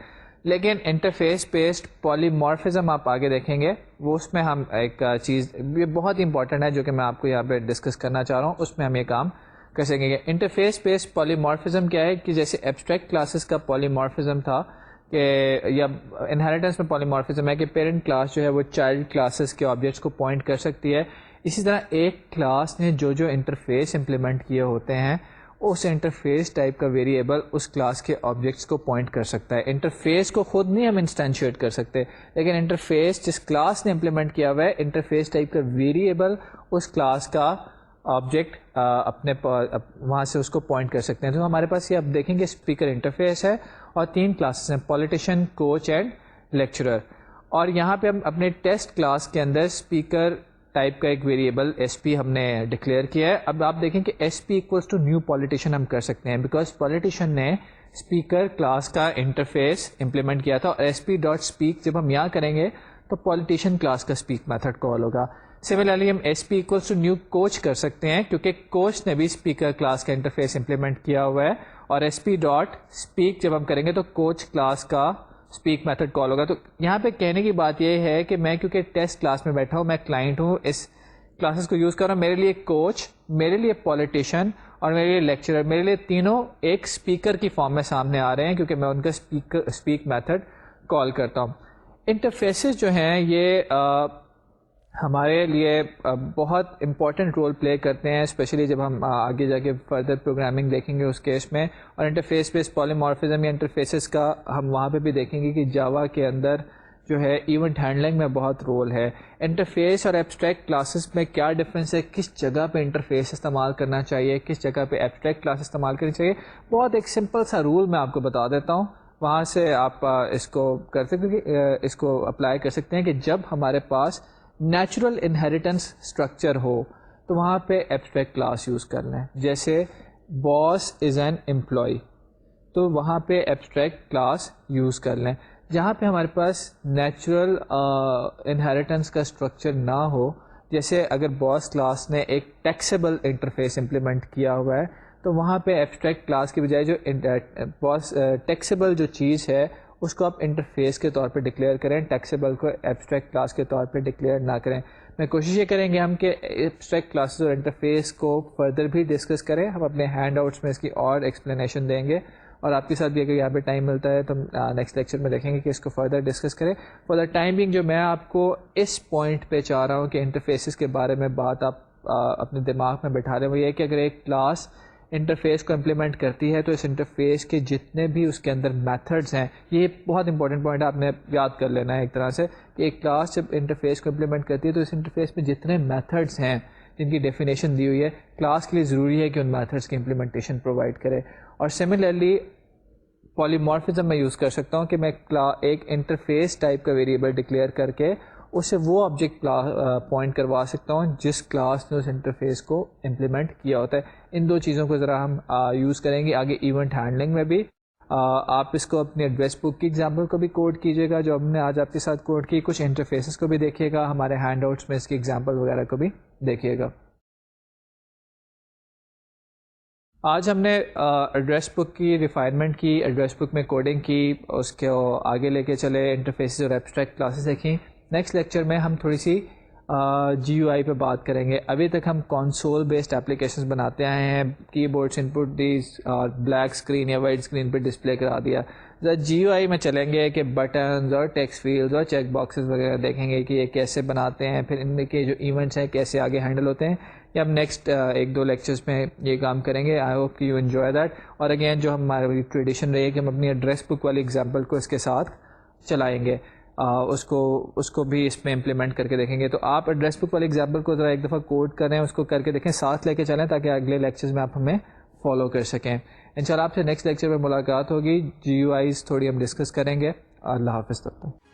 لیکن انٹرفیس بیسڈ پالیمارفزم آپ آگے دیکھیں گے, وہ اس میں ہم ایک چیز یہ بہت امپورٹنٹ ہے جو کہ میں آپ کو یہاں پہ ڈسکس کرنا چاہ رہا ہوں, اس میں ہم یہ کام کر سکیں گے. انٹرفیس بیسڈ پالیمارفزم کیا ہے کہ جیسے ایبسٹریکٹ کلاسز کا پالیمارفزم تھا کہ یا انہیریٹنس میں پالیمارفزم ہے کہ پیرنٹ کلاس جو ہے وہ چائلڈ کلاسز کے آبجیکٹس کو پوائنٹ کر سکتی ہے, اسی طرح ایک کلاس نے جو انٹرفیس امپلیمنٹ کیے ہوتے ہیں اس انٹرفیس ٹائپ کا ویریبل اس کلاس کے آبجیکٹس کو پوائنٹ کر سکتا ہے. انٹرفیس کو خود نہیں ہم انسٹینشیٹ کر سکتے, لیکن انٹرفیس جس کلاس نے امپلیمنٹ کیا ہوا ہے انٹرفیس ٹائپ کا ویریبل اس کلاس کا آبجیکٹ اپنے وہاں سے اس کو پوائنٹ کر سکتے ہیں. تو ہمارے پاس یہ آپ دیکھیں گے اسپیکر انٹرفیس ہے اور 3 کلاسز ہیں, پولیٹیشین, کوچ اینڈ لیکچرر. اور یہاں پہ ہم اپنے ٹیسٹ کلاس کے اندر اسپیکر ٹائپ کا ایک ویریبل ایس پی ہم نے ڈکلیئر کیا ہے. اب آپ دیکھیں کہ s p equals to new politician ہم کر سکتے ہیں, بیکاز پولیٹیشین نے اسپیکر کلاس کا انٹرفیس امپلیمنٹ کیا تھا, اور ایس پی ڈاٹ اسپیک جب ہم یہاں کریں گے تو پولیٹیشین کلاس کا اسپیک میتھڈ کال ہوگا. سملرلی ہم s p equals to new coach کر سکتے ہیں, کیونکہ کوچ نے بھی اسپیکر کلاس کا انٹرفیس امپلیمنٹ کیا ہوا ہے, اور ایس پی ڈاٹ اسپیک جب ہم کریں گے تو کوچ کلاس کا اسپیک میتھڈ کال ہوگا. تو یہاں پہ کہنے کی بات یہ ہے کہ میں کیونکہ ٹیسٹ کلاس میں بیٹھا ہوں, میں کلائنٹ ہوں, اس کلاسز کو یوز کر رہا ہوں, میرے لیے کوچ, میرے لیے پولیٹیشین اور میرے لیے لیکچرر, میرے لیے تینوں ایک اسپیکر کی فارم میں سامنے آ رہے ہیں, کیونکہ میں ان کا اسپیک میتھڈ کال کرتا ہوں. انٹرفیسز جو ہیں یہ ہمارے لیے بہت امپورٹنٹ رول پلے کرتے ہیں, اسپیشلی جب ہم آگے جا کے فردر پروگرامنگ دیکھیں گے اس کیس میں. اور انٹرفیس بیس پالیمارفزم یا انٹرفیسز کا ہم وہاں پہ بھی دیکھیں گے کہ جاوا کے اندر جو ہے ایونٹ ہینڈلنگ میں بہت رول ہے. انٹرفیس اور ایبسٹریکٹ کلاسز میں کیا ڈفرینس ہے, کس جگہ پہ انٹرفیس استعمال کرنا چاہیے, کس جگہ پہ ایبسٹریکٹ کلاس استعمال کرنی چاہیے, بہت ایک سمپل سا رول میں آپ کو بتا دیتا ہوں, وہاں سے آپ اس کو کر سکتے اس کو اپلائی کر سکتے ہیں کہ جب ہمارے پاس نیچرل انہیریٹنس اسٹرکچر ہو تو وہاں پہ ایبسٹریکٹ کلاس یوز کر لیں. جیسے باس از این امپلائی, تو وہاں پہ ایبسٹریکٹ کلاس یوز کر لیں. جہاں پہ ہمارے پاس نیچرل انہیریٹنس کا اسٹرکچر نہ ہو, جیسے اگر باس کلاس نے ایک ٹیکسیبل انٹرفیس امپلیمنٹ کیا ہوا ہے, تو وہاں پہ ایبسٹریکٹ کلاس کی بجائے جو باس ٹیکسیبل جو چیز ہے اس کو آپ انٹرفیس کے طور پہ ڈکلیئر کریں, ٹیکسیبل کو ایبسٹریکٹ کلاس کے طور پہ ڈکلیئر نہ کریں. میں کوشش یہ کریں گے ہم کہ ایبسٹریکٹ کلاسز اور انٹرفیس کو فردر بھی ڈسکس کریں. ہم اپنے ہینڈ آؤٹس میں اس کی اور ایکسپلینیشن دیں گے, اور آپ کے ساتھ بھی اگر یہاں پہ ٹائم ملتا ہے تو نیکسٹ لیکچر میں دیکھیں گے کہ اس کو فردر ڈسکس کریں. فار دا ٹائم بینگ جو میں آپ کو اس پوائنٹ پہ چاہ رہا ہوں کہ انٹرفیسز کے بارے میں بات آپ اپنے دماغ میں بٹھا رہے ہیں, وہ یہ کہ اگر ایک کلاس انٹرفیس کو امپلیمنٹ کرتی ہے تو اس انٹرفیس کے جتنے بھی اس کے اندر میتھڈز ہیں، یہ بہت امپورٹنٹ پوائنٹ آپ نے یاد کر لینا ہے ایک طرح سے کہ ایک کلاس جب انٹرفیس کو امپلیمنٹ کرتی ہے تو اس انٹرفیس میں جتنے میتھڈز ہیں جن کی ڈیفینیشن دی ہوئی ہے، کلاس کے لیے ضروری ہے کہ ان میتھڈس کی امپلیمنٹیشن پرووائڈ کرے. اور سملرلی پالیمارفزم میں یوز کر سکتا ہوں کہ میں ایک انٹرفیس ٹائپ کا ویریبل ڈکلیئر کر کے اس سے وہ آبجیکٹ پوائنٹ کروا سکتا ہوں جس کلاس نے اس انٹرفیس کو امپلیمنٹ کیا ہوتا ہے. ان دو چیزوں کو ذرا ہم یوز کریں گے آگے ایونٹ ہینڈلنگ میں بھی. آپ اس کو اپنی ایڈریس بک کی ایگزامپل کو بھی کوڈ کیجیے گا جو ہم نے آج آپ کے ساتھ کوڈ کی، کچھ انٹرفیسز کو بھی دیکھیے گا، ہمارے ہینڈ آؤٹس میں اس کی ایگزامپل وغیرہ کو بھی دیکھیے گا. آج ہم نے ایڈریس بک کی ریفائنمنٹ کی، ایڈریس بک میں کوڈنگ کی، اس کو آگے لے کے چلے، انٹرفیسز اور ایبسٹریکٹ کلاسز دیکھیں. نیکسٹ لیکچر میں ہم تھوڑی سی جی یو آئی پہ بات کریں گے. ابھی تک ہم کنسول بیسڈ اپلیکیشنز بناتے آئے ہیں، کی بورڈس ان پٹ دی بلیک اسکرین یا وائٹ اسکرین پہ ڈسپلے کرا دیا. جی یو آئی میں چلیں گے کہ بٹنز اور ٹیکسٹ فیلڈز اور چیک باکسز وغیرہ دیکھیں گے کہ یہ کیسے بناتے ہیں، پھر ان میں کے جو ایونٹس ہیں کیسے آگے ہینڈل ہوتے ہیں. یہ ہم نیکسٹ ایک دو لیکچرز میں یہ کام کریں گے. آئی ہوپ کہ یو انجوائے دیٹ. اور اگین جو ہماری ٹریڈیشن رہی ہے کہ ہم اپنی ایڈریس بک والی ایگزامپل کو اس کے ساتھ چلائیں گے، اس کو بھی اس میں امپلیمنٹ کر کے دیکھیں گے. تو آپ ایڈریس بک والی ایگزامپل کو ذرا ایک دفعہ کوڈ کریں، اس کو کر کے دیکھیں، ساتھ لے کے چلیں تاکہ اگلے لیکچرز میں آپ ہمیں فالو کر سکیں. انشاءاللہ آپ سے نیکسٹ لیکچر میں ملاقات ہوگی. جی یو آئیز تھوڑی ہم ڈسکس کریں گے. اللہ حافظ تب تک.